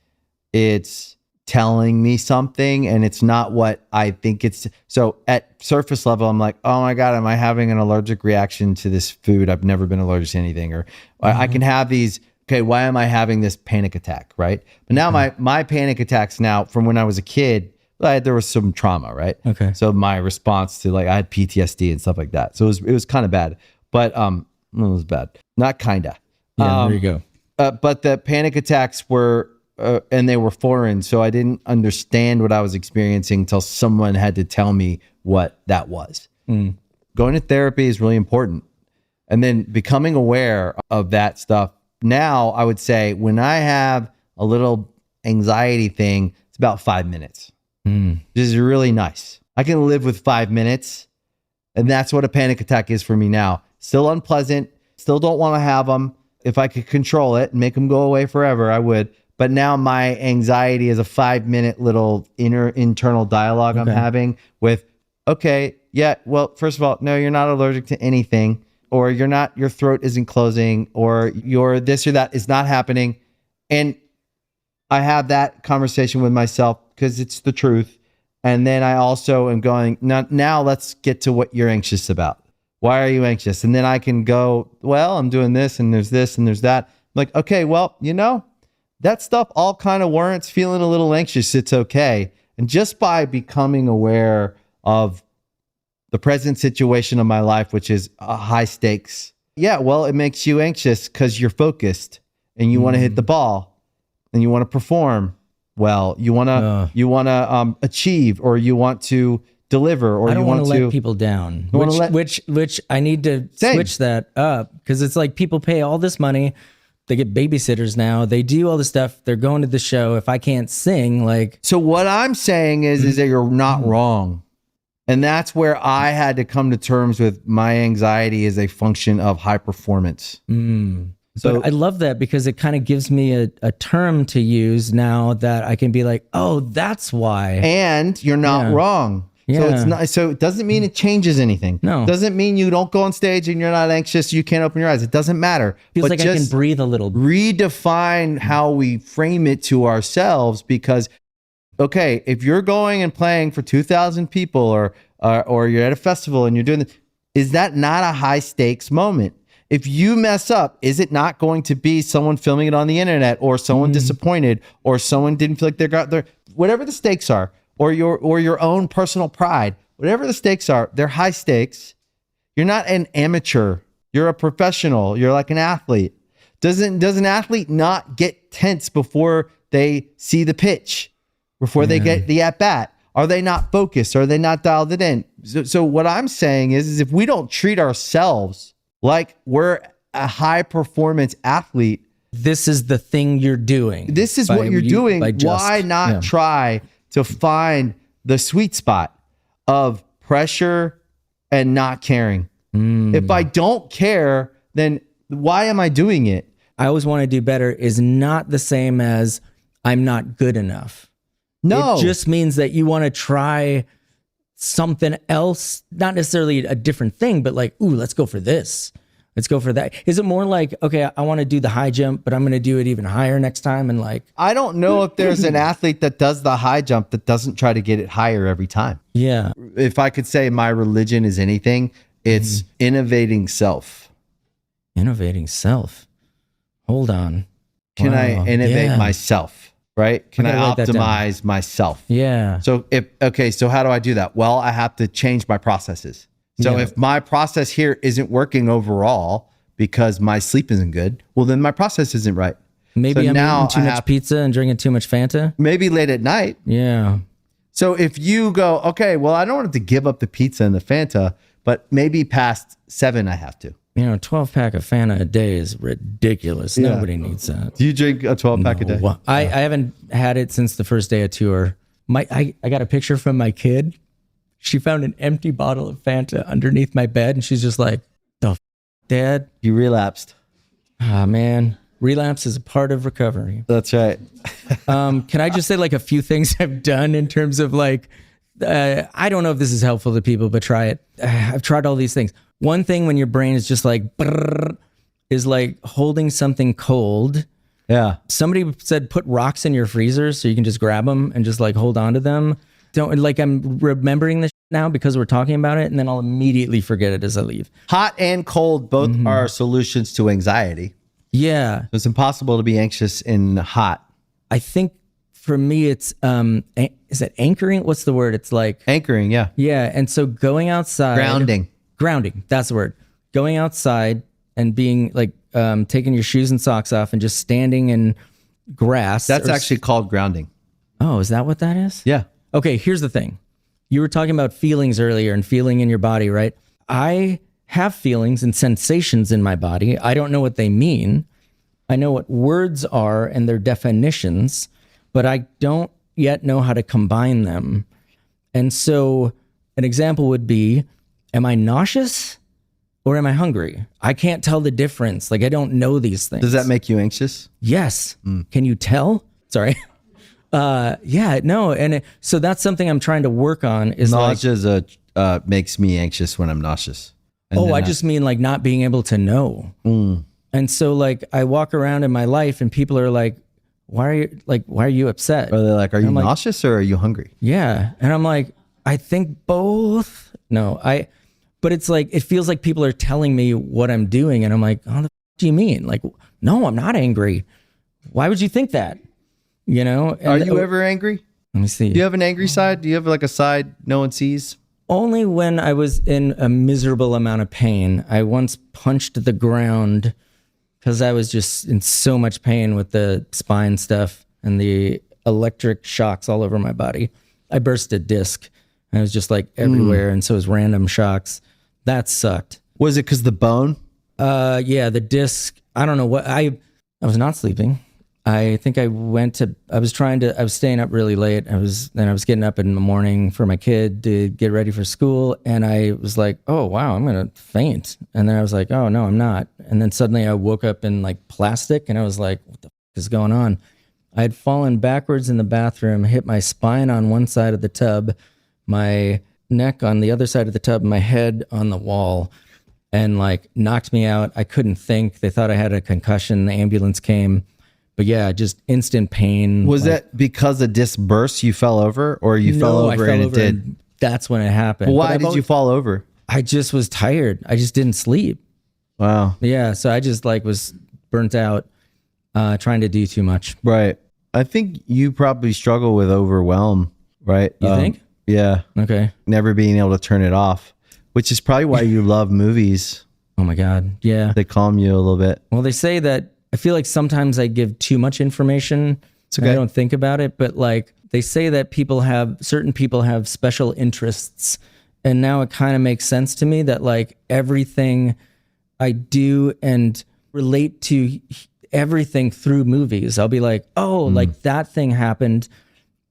it's telling me something and it's not what I think it's. So at surface level, I'm like, oh my God, am I having an allergic reaction to this food? I've never been allergic to anything. Or I can have these, okay, why am I having this panic attack, right? But now my panic attacks now from when I was a kid, there was some trauma, right? Okay. So my response to like, I had PTSD and stuff like that. So it was kind of bad, but it was bad. Not kinda. Yeah, there you go. But the panic attacks were, and they were foreign. So I didn't understand what I was experiencing until someone had to tell me what that was. Going to therapy is really important. And then becoming aware of that stuff. Now I would say when I have a little anxiety thing, it's about 5 minutes. This is really nice. I can live with 5 minutes. And that's what a panic attack is for me now. Still unpleasant. Still don't want to have them. If I could control it and make them go away forever, I would. But now my anxiety is a 5-minute little internal dialogue I'm having with, okay, yeah, well, first of all, no, you're not allergic to anything, or your throat isn't closing, or your this or that is not happening. And I have that conversation with myself because it's the truth. And then I also am going, now let's get to what you're anxious about. Why are you anxious? And then I can go, well, I'm doing this and there's this and there's that. I'm like, okay, well, that stuff all kind of warrants feeling a little anxious. It's okay. And just by becoming aware of the present situation of my life, which is high stakes. Yeah, well, it makes you anxious because you're focused and you want to hit the ball and you want to perform well. You want to achieve, or you want to deliver, or I don't you want want to to let people down, wanna let- which I need to Same. switch that up, because it's like people pay all this money, they get babysitters now, they do all this stuff, they're going to the show. If I can't sing, like, So what I'm saying is that you're not wrong. And that's where I had to come to terms with my anxiety as a function of high performance. So But I love that because it kind of gives me a term to use now that I can be like, oh, that's why. and you're not wrong. So it's Yeah. not. So it doesn't mean it changes anything. No. Doesn't mean you don't go on stage and you're not anxious. You can't open your eyes. It doesn't matter. Feels like I can breathe a little. Redefine how we frame it to ourselves, because okay, if you're going and playing for 2,000 people or you're at a festival and you're doing this, is that not a high stakes moment? If you mess up, is it not going to be someone filming it on the internet, or someone disappointed, or someone didn't feel like they got their, whatever the stakes are, or your own personal pride, whatever the stakes are, they're high stakes. You're not an amateur. You're a professional. You're like an athlete. Does an athlete not get tense before they see the pitch, before they get the at bat? Are they not focused? Are they not dialed it in? So what I'm saying is if we don't treat ourselves like we're a high performance athlete, This is the thing you're doing. this is what you're doing. Why not try to find the sweet spot of pressure and not caring? If I don't care, then why am I doing it? I always want to do better is not the same as I'm not good enough. No. It just means that you want to try something else, not necessarily a different thing, but like, ooh, let's go for this. Let's go for that. Is it more like, okay, I want to do the high jump, but I'm going to do it even higher next time? And like, I don't know if there's an athlete that does the high jump that doesn't try to get it higher every time. yeah. If I could say my religion is anything, it's innovating self. Innovating self. Hold on. Can I Wow. innovate Yeah. myself? Right? Can I gotta write that down. optimize myself? Yeah. So so how do I do that? Well, I have to change my processes. So Yeah. if my process here isn't working overall because my sleep isn't good, well, then my process isn't right. Maybe So I'm now eating too I much have- pizza and drinking too much Fanta. Maybe late at night. Yeah. So if you go, okay, well, I don't want to give up the pizza and the Fanta, but maybe past 7 I have to. 12-pack of Fanta a day is ridiculous. Yeah. Nobody needs that. Do you drink a 12-pack a day? Well, I haven't had it since the first day of tour. I got a picture from my kid. She found an empty bottle of Fanta underneath my bed, and she's just like, Dad? You relapsed. Ah, man. Relapse is a part of recovery. That's right. Can I just say like a few things I've done in terms of like, I don't know if this is helpful to people, but try it. I've tried all these things. One thing when your brain is just like, brrr, is like holding something cold. Yeah. Somebody said put rocks in your freezer so you can just grab them and just like hold on to them. Don't like I'm remembering this now because we're talking about it, and then I'll immediately forget it as I leave. Hot and cold both are solutions to anxiety. Yeah. It's impossible to be anxious in hot. I think for me it's is it anchoring? What's the word? It's like Anchoring, yeah. yeah, and so going outside. Grounding, that's the word. Going outside and being like taking your shoes and socks off and just standing in grass. That's actually called grounding. Oh, is that what that is? Yeah. Okay, here's the thing. You were talking about feelings earlier and feeling in your body, right? I have feelings and sensations in my body. I don't know what they mean. I know what words are and their definitions, but I don't yet know how to combine them. And so an example would be, am I nauseous or am I hungry? I can't tell the difference. Like I don't know these things. Does that make you anxious? Yes. Can you tell? Sorry. Yeah, no. And so that's something I'm trying to work on is Nausea makes me anxious when I'm nauseous. And oh, then I just mean like not being able to know. And so like I walk around in my life and people are like, why are you upset? Are they like, are you like- nauseous or are you hungry? Yeah. And I'm like, I think both. No, but it's like, it feels like people are telling me what I'm doing. And I'm like, oh, the do you mean? Like, no, I'm not angry. Why would you think that? You know? And, Are you ever angry? let me see. Do you have an angry side? Do you have like a side no one sees? Only when I was in a miserable amount of pain. I once punched the ground because I was just in so much pain with the spine stuff and the electric shocks all over my body. I burst a disc. And it was just like everywhere. And so it was random shocks. That sucked. Was it because the bone? Yeah, the disc. I don't know what I was not sleeping. I think I was staying up really late. I was getting up in the morning for my kid to get ready for school. And I was like, oh, wow, I'm going to faint. And then I was like, oh, no, I'm not. And then suddenly I woke up in like plastic and I was like, what the f is going on? I had fallen backwards in the bathroom, hit my spine on one side of the tub, my neck on the other side of the tub, my head on the wall, and like knocked me out. I couldn't think. They thought I had a concussion. The ambulance came. But yeah, just instant pain. Was that because a disc burst, you fell over, or you fell over and it did? That's when it happened. Well, why did you fall over? I just was tired. I just didn't sleep. Wow. Yeah, so I just like was burnt out trying to do too much. Right. I think you probably struggle with overwhelm, right? You think? Yeah. Okay. Never being able to turn it off, which is probably why you love movies. Oh my God. Yeah. They calm you a little bit. Well, they say that I feel like sometimes I give too much information. It's okay. And I don't think about it, but like they say that certain people have special interests. And now it kind of makes sense to me that like everything I do and relate to everything through movies. I'll be like, oh, like that thing happened.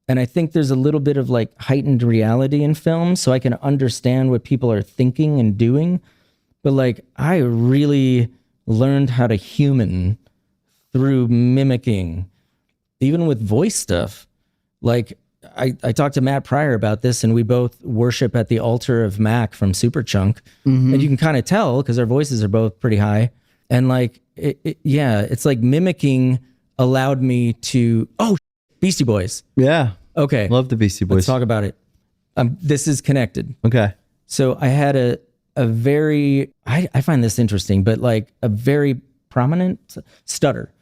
And I think there's a little bit of like heightened reality in film, so I can understand what people are thinking and doing. But like, I really learned how to human through mimicking, even with voice stuff. Like I talked to Matt Pryor about this, and we both worship at the altar of Mac from Superchunk. And you can kind of tell because our voices are both pretty high. And like, it's like mimicking allowed me to, Beastie Boys. Yeah. Okay. Love the Beastie Boys. Let's talk about it. This is connected. Okay. So I had a very, I find this interesting, but like a very prominent stutter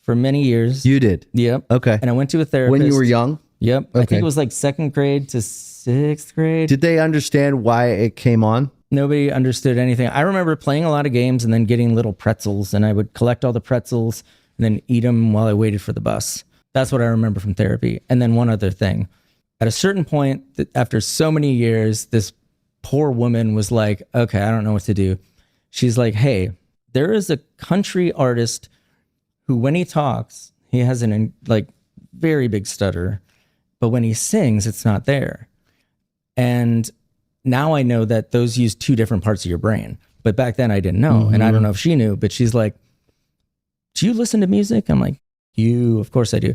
for many years. You did? Yep. Okay. And I went to a therapist. When you were young? Yep. Okay. I think it was like second grade to sixth grade. Did they understand why it came on? Nobody understood anything. I remember playing a lot of games and then getting little pretzels, and I would collect all the pretzels and then eat them while I waited for the bus. That's what I remember from therapy. And then one other thing. At a certain point, after so many years, this poor woman was like, okay, I don't know what to do. She's like, hey, there is a country artist who, when he talks, he has an like very big stutter, but when he sings, it's not there. And now I know that those use two different parts of your brain. But back then I didn't know. And I don't know if she knew, but she's like, do you listen to music? I'm like, of course I do.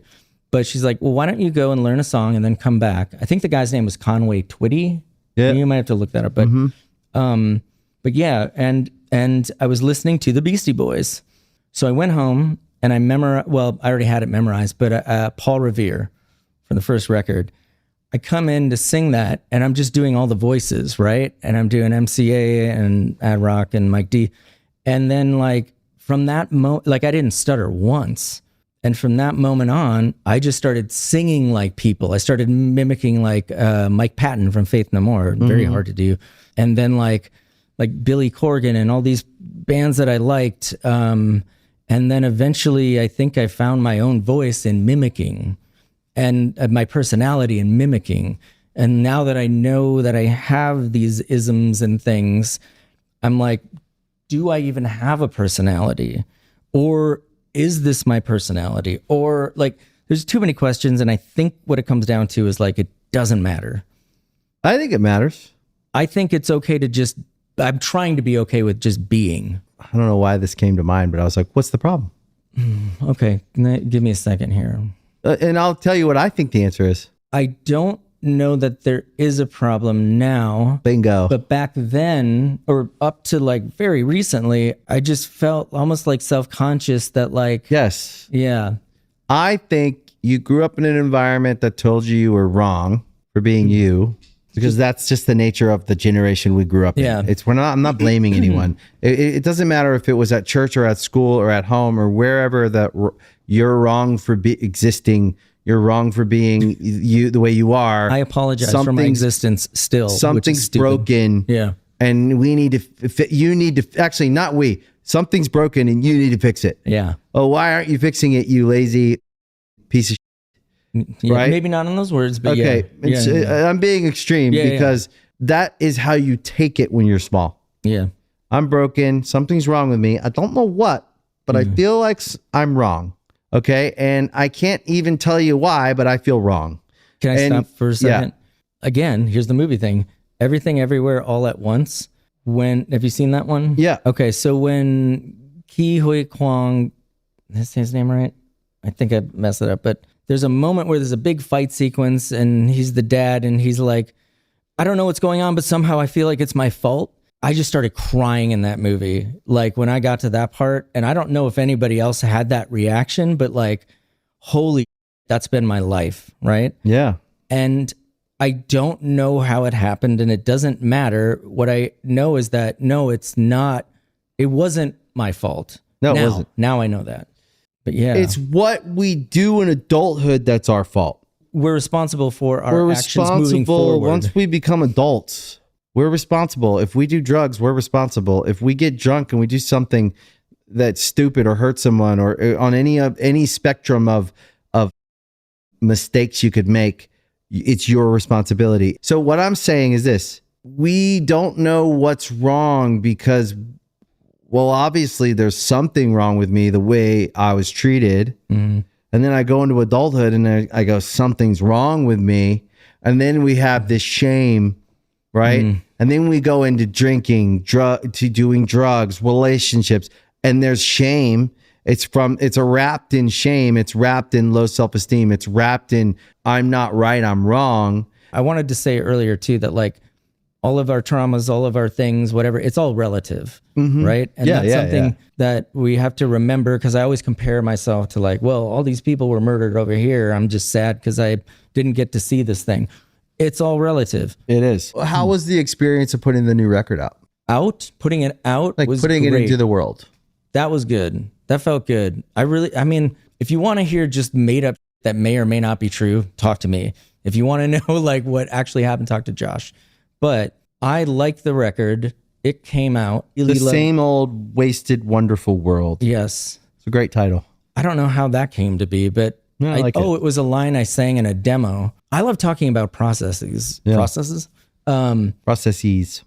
But she's like, well, why don't you go and learn a song and then come back? I think the guy's name was Conway Twitty. Yeah. You might have to look that up. But yeah, and I was listening to the Beastie Boys. So I went home and I already had it memorized, but Paul Revere from the first record. I come in to sing that and I'm just doing all the voices, right? And I'm doing MCA and Ad Rock and Mike D. And then like from that moment, like I didn't stutter once. And from that moment on, I just started singing like people. I started mimicking like Mike Patton from Faith No More. Very hard to do. And then like Billy Corgan and all these bands that I liked. And then eventually I think I found my own voice in mimicking and my personality in mimicking. And now that I know that I have these isms and things, I'm like, do I even have a personality? Or is this my personality? Or like, there's too many questions. And I think what it comes down to is like, it doesn't matter. I think it matters. I think it's okay to I'm trying to be okay with just being. I don't know why this came to mind, but I was like, what's the problem? Okay. Give me a second here. And I'll tell you what I think the answer is. I don't know that there is a problem now. Bingo. But back then, or up to like very recently, I just felt almost like self-conscious that like... Yes. Yeah. I think you grew up in an environment that told you were wrong for being you, because that's just the nature of the generation we grew up in. Yeah. I'm not blaming anyone. It doesn't matter if it was at church or at school or at home or wherever that you're wrong for existing. You're wrong for being you the way you are. I apologize for my existence still. Something's broken. Yeah. And we need to, actually not we, something's broken and you need to fix it. Yeah. Oh, why aren't you fixing it, you lazy piece of shit? Yeah, right? Maybe not in those words, but okay. yeah. I'm being extreme because that is how you take it when you're small. Yeah. I'm broken. Something's wrong with me. I don't know what, but I feel like I'm wrong. Okay. And I can't even tell you why, but I feel wrong. Can I stop for a second? Yeah. Again, here's the movie thing. Everything Everywhere All at Once. Have you seen that one? Yeah. Okay, so when Ke Huy Quang, is his name right? I think I messed it up, but there's a moment where there's a big fight sequence and he's the dad and he's like, I don't know what's going on, but somehow I feel like it's my fault. I just started crying in that movie. Like when I got to that part, and I don't know if anybody else had that reaction, but like, holy, that's been my life, right? Yeah. And I don't know how it happened and it doesn't matter. What I know is that, no, it wasn't my fault. No, it wasn't. Now I know that. But yeah. It's what we do in adulthood that's our fault. We're responsible for our actions moving forward. Once we become adults, we're responsible. If we do drugs, we're responsible. If we get drunk and we do something that's stupid or hurt someone or on any spectrum of mistakes you could make, it's your responsibility. So what I'm saying is this: we don't know what's wrong because, well, obviously there's something wrong with me, the way I was treated. Mm-hmm. And then I go into adulthood and I go, something's wrong with me. And then we have this shame, right? Mm. And then we go into drinking, to doing drugs, relationships, and there's shame. It's wrapped in shame. It's wrapped in low self-esteem. It's wrapped in, I'm not right, I'm wrong. I wanted to say earlier too, that like all of our traumas, all of our things, whatever, it's all relative, right? And that's something that we have to remember, because I always compare myself to like, well, all these people were murdered over here. I'm just sad because I didn't get to see this thing. It's all relative. It is. How was the experience of putting the new record out? Putting it out, like was putting great. It into the world. That was good. That felt good. I mean, if you want to hear just made up that may or may not be true, talk to me. If you want to know like what actually happened, talk to Josh. But I like the record. It came out. The same old wasted, wonderful world. Yes. It's a great title. I don't know how that came to be, but it was a line I sang in a demo. I love talking about processes. Yeah. Processes. Processes.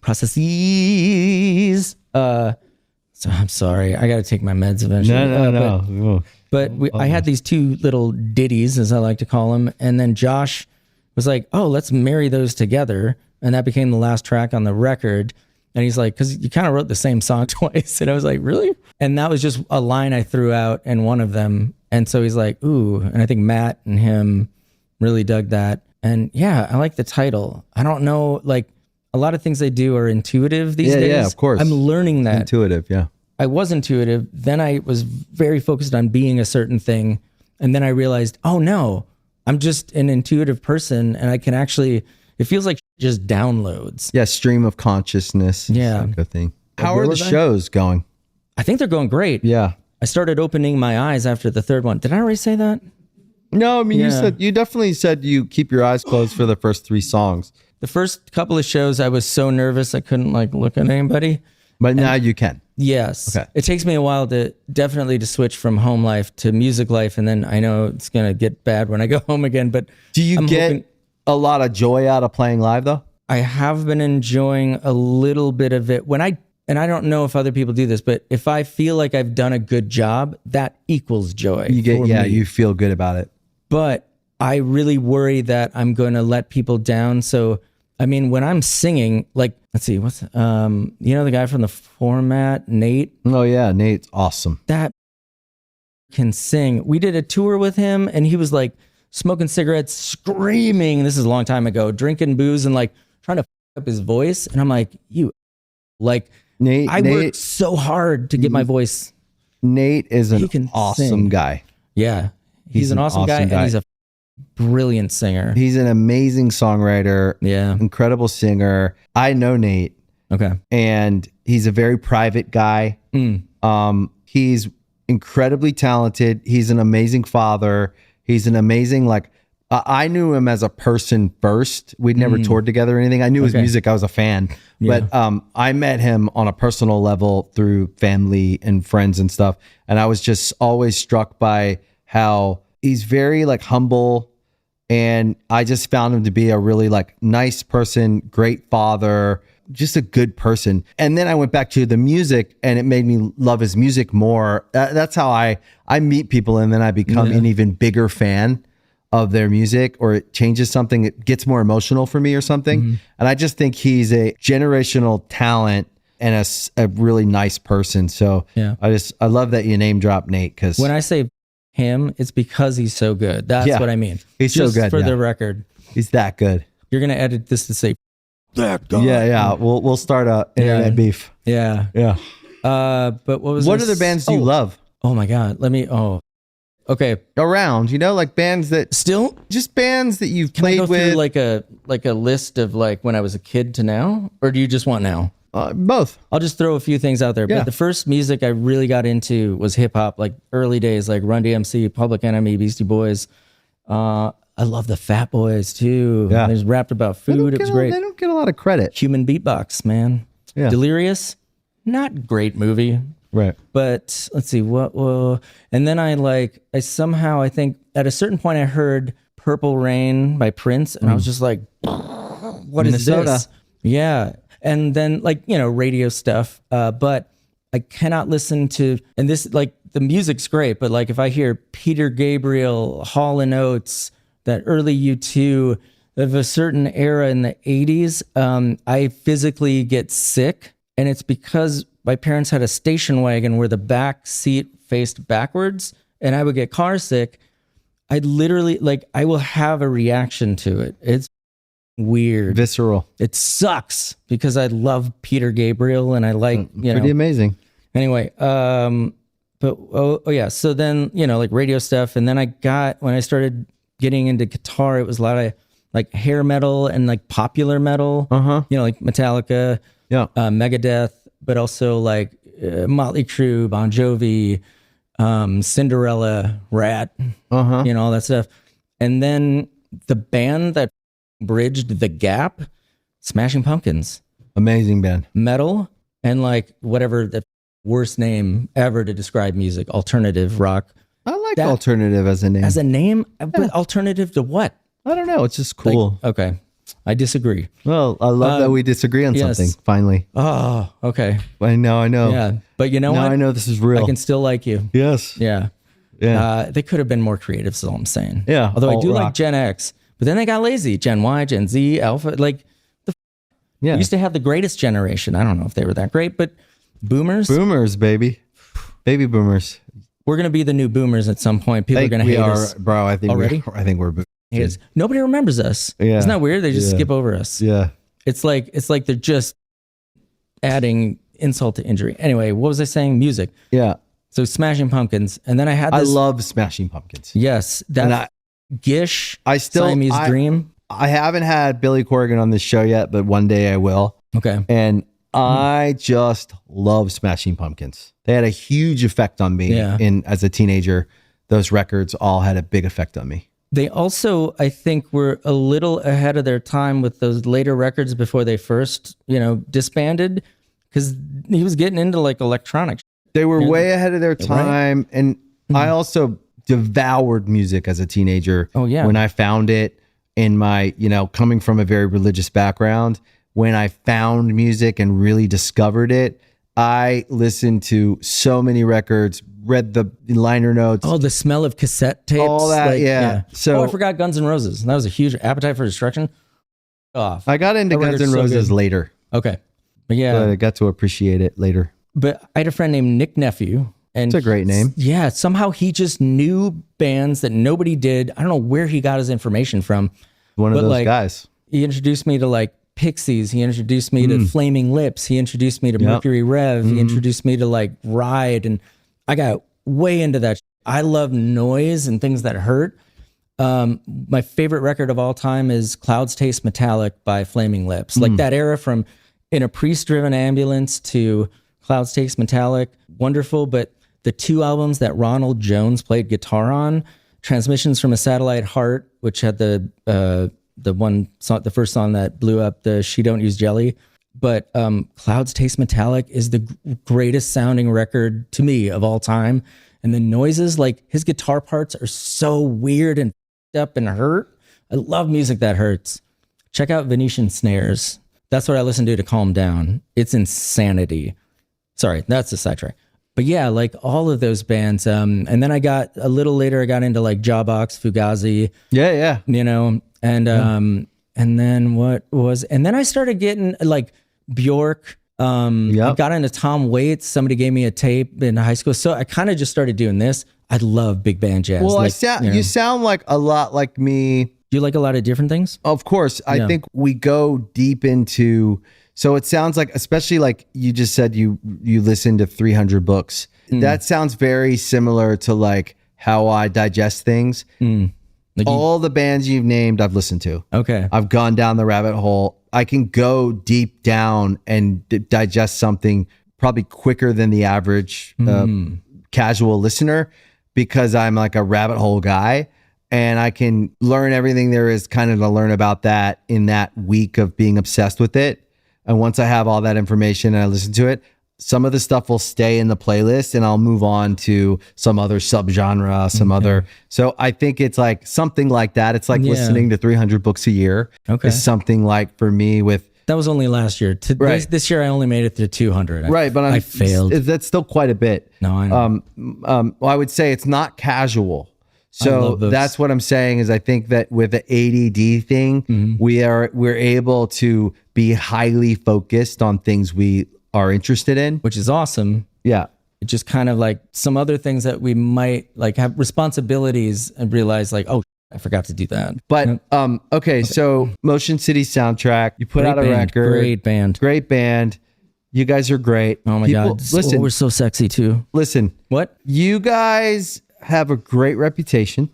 So I'm sorry. I got to take my meds eventually. No. But I had these two little ditties, as I like to call them. And then Josh was like, oh, let's marry those together. And that became the last track on the record. And he's like, because you kind of wrote the same song twice. And I was like, really? And that was just a line I threw out in one of them. And so he's like, ooh. And I think Matt and him really dug that. And yeah, I like the title. I don't know, like a lot of things they do are intuitive these days. Yeah, of course. I'm learning that. Intuitive, yeah. I was intuitive. Then I was very focused on being a certain thing. And then I realized, oh no, I'm just an intuitive person. And I can actually, it feels like just downloads. Yeah, stream of consciousness. Yeah. Like a thing. How are the shows going? I think they're going great. Yeah. I started opening my eyes after the third one. Did I already say that? No, I mean, you definitely said you keep your eyes closed for the first 3 songs. The first couple of shows, I was so nervous I couldn't like look at anybody. But now you can. Yes. Okay. It takes me a while to switch from home life to music life. And then I know it's going to get bad when I go home again. But do you get a lot of joy out of playing live though? I have been enjoying a little bit of it. And I don't know if other people do this, but if I feel like I've done a good job, that equals joy. You feel good about it. But I really worry that I'm going to let people down. So, I mean, when I'm singing, like, let's see, what's, the guy from the Format, Nate? Oh yeah, Nate's awesome. That can sing. We did a tour with him and he was like smoking cigarettes, screaming. This is a long time ago, drinking booze and like trying to up his voice. And I'm like, Nate, I worked so hard to get my voice. Nate is an awesome guy. Yeah. He's an awesome guy. And he's a brilliant singer. He's an amazing songwriter. Yeah. Incredible singer. I know Nate. Okay. And he's a very private guy. He's incredibly talented. He's an amazing father. He's an amazing, I knew him as a person first. We'd never toured together or anything. I knew his music. I was a fan. Yeah. But I met him on a personal level through family and friends and stuff. And I was just always struck by how he's very humble. And I just found him to be a really nice person, great father, just a good person. And then I went back to the music, and it made me love his music more. That's how I meet people, and then I become an even bigger fan of their music, or it changes something. It gets more emotional for me or something. And I just think he's a generational talent and a really nice person. So I love that you name drop Nate, because when I say him, it's because he's so good. That's what I mean. He's just so good. For the record, he's that good. you're gonna edit this to say that guy. Yeah. We'll start a internet beef. Yeah. But What other bands do you love Oh my God. Okay. around? Like bands that Still, just bands that you've can I played go with. through like a list of like when I was a kid to now, or do you just want now? Both. I'll just throw a few things out there. Yeah. But the first music I really got into was hip hop, like early days, like Run DMC, Public Enemy, Beastie Boys. I love the Fat Boys too. Yeah. They just rapped about food. It was great. They don't get a lot of credit. Human Beatbox, man. Yeah. Delirious, not great movie. Right. But let's see what. And then I think at a certain point I heard Purple Rain by Prince, and I was just like, what is Minnesota. this? Yeah. And then radio stuff. But I cannot listen to, and this the music's great, but if I hear Peter Gabriel, Hall and Oates, that early U2 of a certain era in the 80s, I physically get sick. And it's because my parents had a station wagon where the back seat faced backwards, and I would get car sick. I'd literally I will have a reaction to it. It's weird. Visceral. It sucks because I love Peter Gabriel and I like, Pretty amazing. Anyway, but so then, radio stuff. And then when I started getting into guitar, it was a lot of hair metal and popular metal, like Metallica, Megadeth, but also Motley Crue, Bon Jovi, Cinderella, Rat, all that stuff. And then the band that bridged the gap, Smashing Pumpkins. Amazing band. Metal and whatever the worst name ever to describe music, alternative rock. I like alternative as a name. As a name, but alternative to what? I don't know. It's just cool. Okay. I disagree. Well, I love that we disagree on something, finally. Oh, okay. I know. Yeah. But you know what? Now I know this is real. I can still like you. Yes. Yeah. Yeah. They could have been more creative, is all I'm saying. Yeah. Although I alt do rock. like Gen X, but then they got lazy. Gen Y, Gen Z, Alpha. Yeah. Used to have the greatest generation. I don't know if they were that great, but boomers. Boomers, baby. Baby boomers. We're going to be the new boomers at some point. People are going to hate us. Bro, I think Already? I think we're boomers. Nobody remembers us. Yeah. Isn't that weird? They just skip over us. Yeah. It's like they're just adding insult to injury. Anyway, what was I saying? Music. Yeah. So Smashing Pumpkins. And then I had this. I love Smashing Pumpkins. Yes. That Gish. Siamese Dream. I haven't had Billy Corgan on this show yet, but one day I will. Okay. And I just love Smashing Pumpkins. They had a huge effect on me as a teenager. Those records all had a big effect on me. They also, I think, were a little ahead of their time with those later records before they first, disbanded, because he was getting into electronic. They were way ahead of their time. Right? And I also devoured music as a teenager. Oh, yeah. When I found it in my, coming from a very religious background, when I found music and really discovered it, I listened to so many records, read the liner notes. Oh, the smell of cassette tapes. All that, So I forgot Guns N' Roses. That was a huge Appetite for Destruction. I got into Guns N' Roses later. Okay. But I got to appreciate it later. But I had a friend named Nick Nephew. And it's a great name. Yeah. Somehow he just knew bands that nobody did. I don't know where he got his information from. One of those guys. He introduced me to Pixies. He introduced me to Flaming Lips. He introduced me to Mercury Rev. He introduced me to Ride. And I got way into that. I love noise and things that hurt. My favorite record of all time is Clouds Taste Metallic by Flaming Lips. That era from In a Priest-Driven Ambulance to Clouds Taste Metallic, wonderful. But the two albums that Ronald Jones played guitar on, Transmissions from a Satellite Heart, which had the one song, the first song that blew up, the She Don't Use Jelly. But Clouds Taste Metallic is the greatest sounding record to me of all time. And the noises, his guitar parts are so weird and up and hurt. I love music that hurts. Check out Venetian Snares. That's what I listen to calm down. It's insanity. Sorry, that's a sidetrack. But yeah, like all of those bands. And then I got a little later, I got into like Jawbox, Fugazi. Yeah. You know, and then I started getting like Bjork. I got into Tom Waits. Somebody gave me a tape in high school. So I kind of just started doing this. I love big band jazz. Well, like, you sound like a lot like me. Do you like a lot of different things? Of course. I think we go deep into, so it sounds like, especially like you just said, you listen to 300 books. That sounds very similar to like how I digest things. Like all the bands you've named, I've listened to. Okay. I've gone down the rabbit hole. I can go deep down and digest something probably quicker than the average casual listener, because I'm like a rabbit hole guy, and I can learn everything there is kind of to learn about that in that week of being obsessed with it. And once I have all that information and I listen to it, some of the stuff will stay in the playlist and I'll move on to some other subgenre, some other. So I think it's like something like that. It's like listening to 300 books a year. Okay. Is something like for me with. That was only last year. This year I only made it to 200. Right. But I failed. That's still quite a bit. No, I know. Well, I would say it's not casual. So that's what I'm saying is I think that with the ADD thing, we're able to be highly focused on things we are interested in, which is awesome. Yeah. It just kind of like some other things that we might like have responsibilities and realize like, oh, I forgot to do that. But okay, so Motion City soundtrack, you put out a record. Great band. You guys are great. Oh my God. Listen, we're so sexy too. Listen. What? You guys have a great reputation.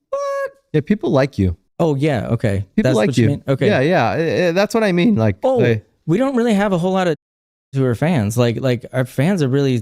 What? Yeah, people like you. Oh yeah, okay. People like you. Mean? Okay. Yeah. That's what I mean. Like, we don't really have a whole lot of who are fans. Like our fans are really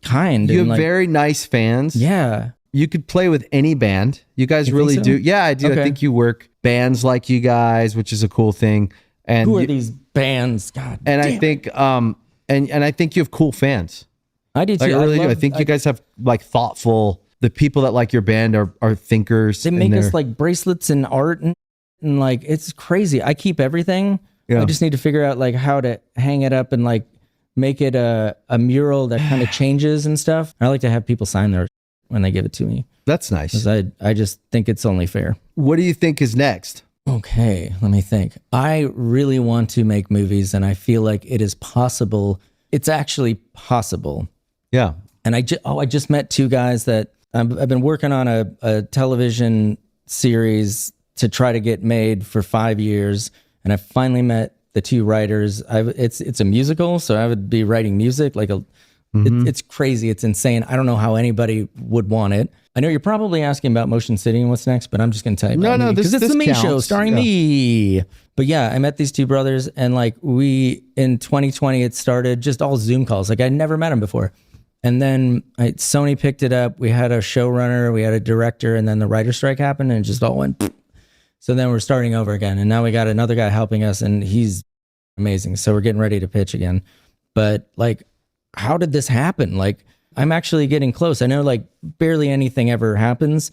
kind. You and have very nice fans. Yeah. You could play with any band. You guys really do. Yeah, I do. Okay. I think you work bands like you guys, which is a cool thing. And who are these bands? God. And damn. I think and I think you have cool fans. I do too. I really do. I think you guys have like thoughtful. The people that like your band are thinkers. They make us like bracelets and art and like it's crazy. I keep everything. Yeah. I just need to figure out like how to hang it up and like make it a mural that kind of changes and stuff. I like to have people sign their when they give it to me. That's nice. Because I just think it's only fair. What do you think is next? Okay, let me think. I really want to make movies, and I feel like it is possible. It's actually possible. Yeah. And I just met two guys that I've been working on a television series to try to get made for 5 years, and I finally met the two writers. It's a musical, so I would be writing music like it's crazy. It's insane. I don't know how anybody would want it. I know you're probably asking about Motion City and what's next, but I'm just going to tell you about because it's the Me Show starring me. But yeah, I met these two brothers, and like in 2020, it started just all Zoom calls. Like I never met them before. And then Sony picked it up. We had a showrunner, we had a director, and then the writer strike happened and it just all went. Pfft. So then we're starting over again. And now we got another guy helping us and he's amazing. So we're getting ready to pitch again. But like, how did this happen? Like, I'm actually getting close. I know like barely anything ever happens.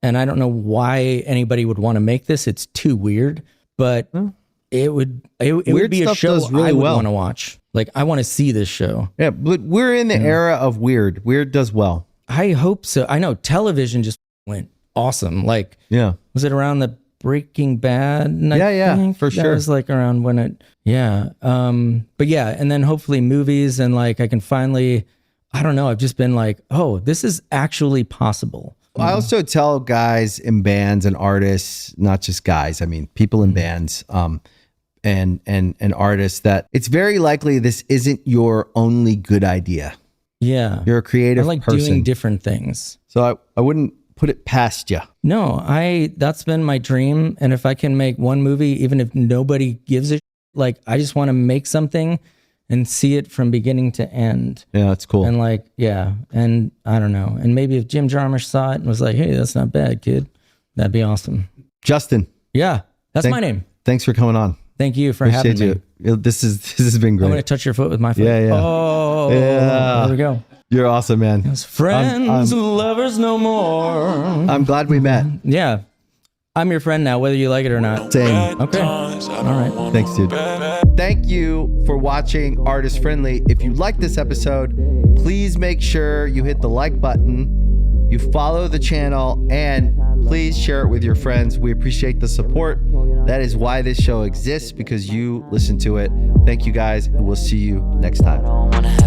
And I don't know why anybody would want to make this. It's too weird. But it would be a show I would want to watch. Like, I want to see this show. Yeah, but we're in the era of weird. Weird does well. I hope so. I know television just went awesome. Like, was it around the Breaking Bad? Yeah, for sure. That was like around when it, but yeah, and then hopefully movies and like I can finally, I don't know, I've just been like, oh, this is actually possible. I also tell guys in bands and artists, not just guys, I mean, people in bands, and artists that it's very likely this isn't your only good idea. Yeah. You're a creative person. Doing different things. So I wouldn't put it past you. No, that's been my dream. And if I can make one movie, even if nobody gives a like, I just want to make something and see it from beginning to end. Yeah, that's cool. And like, and I don't know. And maybe if Jim Jarmusch saw it and was like, hey, that's not bad, kid, that'd be awesome. Justin. Yeah, that's my name. Thanks for coming on. Thank you for having me. This has been great. I'm going to touch your foot with my foot. Yeah. Oh, there we go. You're awesome, man. As friends, lovers no more. I'm glad we met. Yeah. I'm your friend now, whether you like it or not. Same. Okay. All right. Thanks, dude. Thank you for watching Artist Friendly. If you like this episode, please make sure you hit the like button, you follow the channel, and please share it with your friends. We appreciate the support. That is why this show exists, because you listen to it. Thank you guys, and we'll see you next time.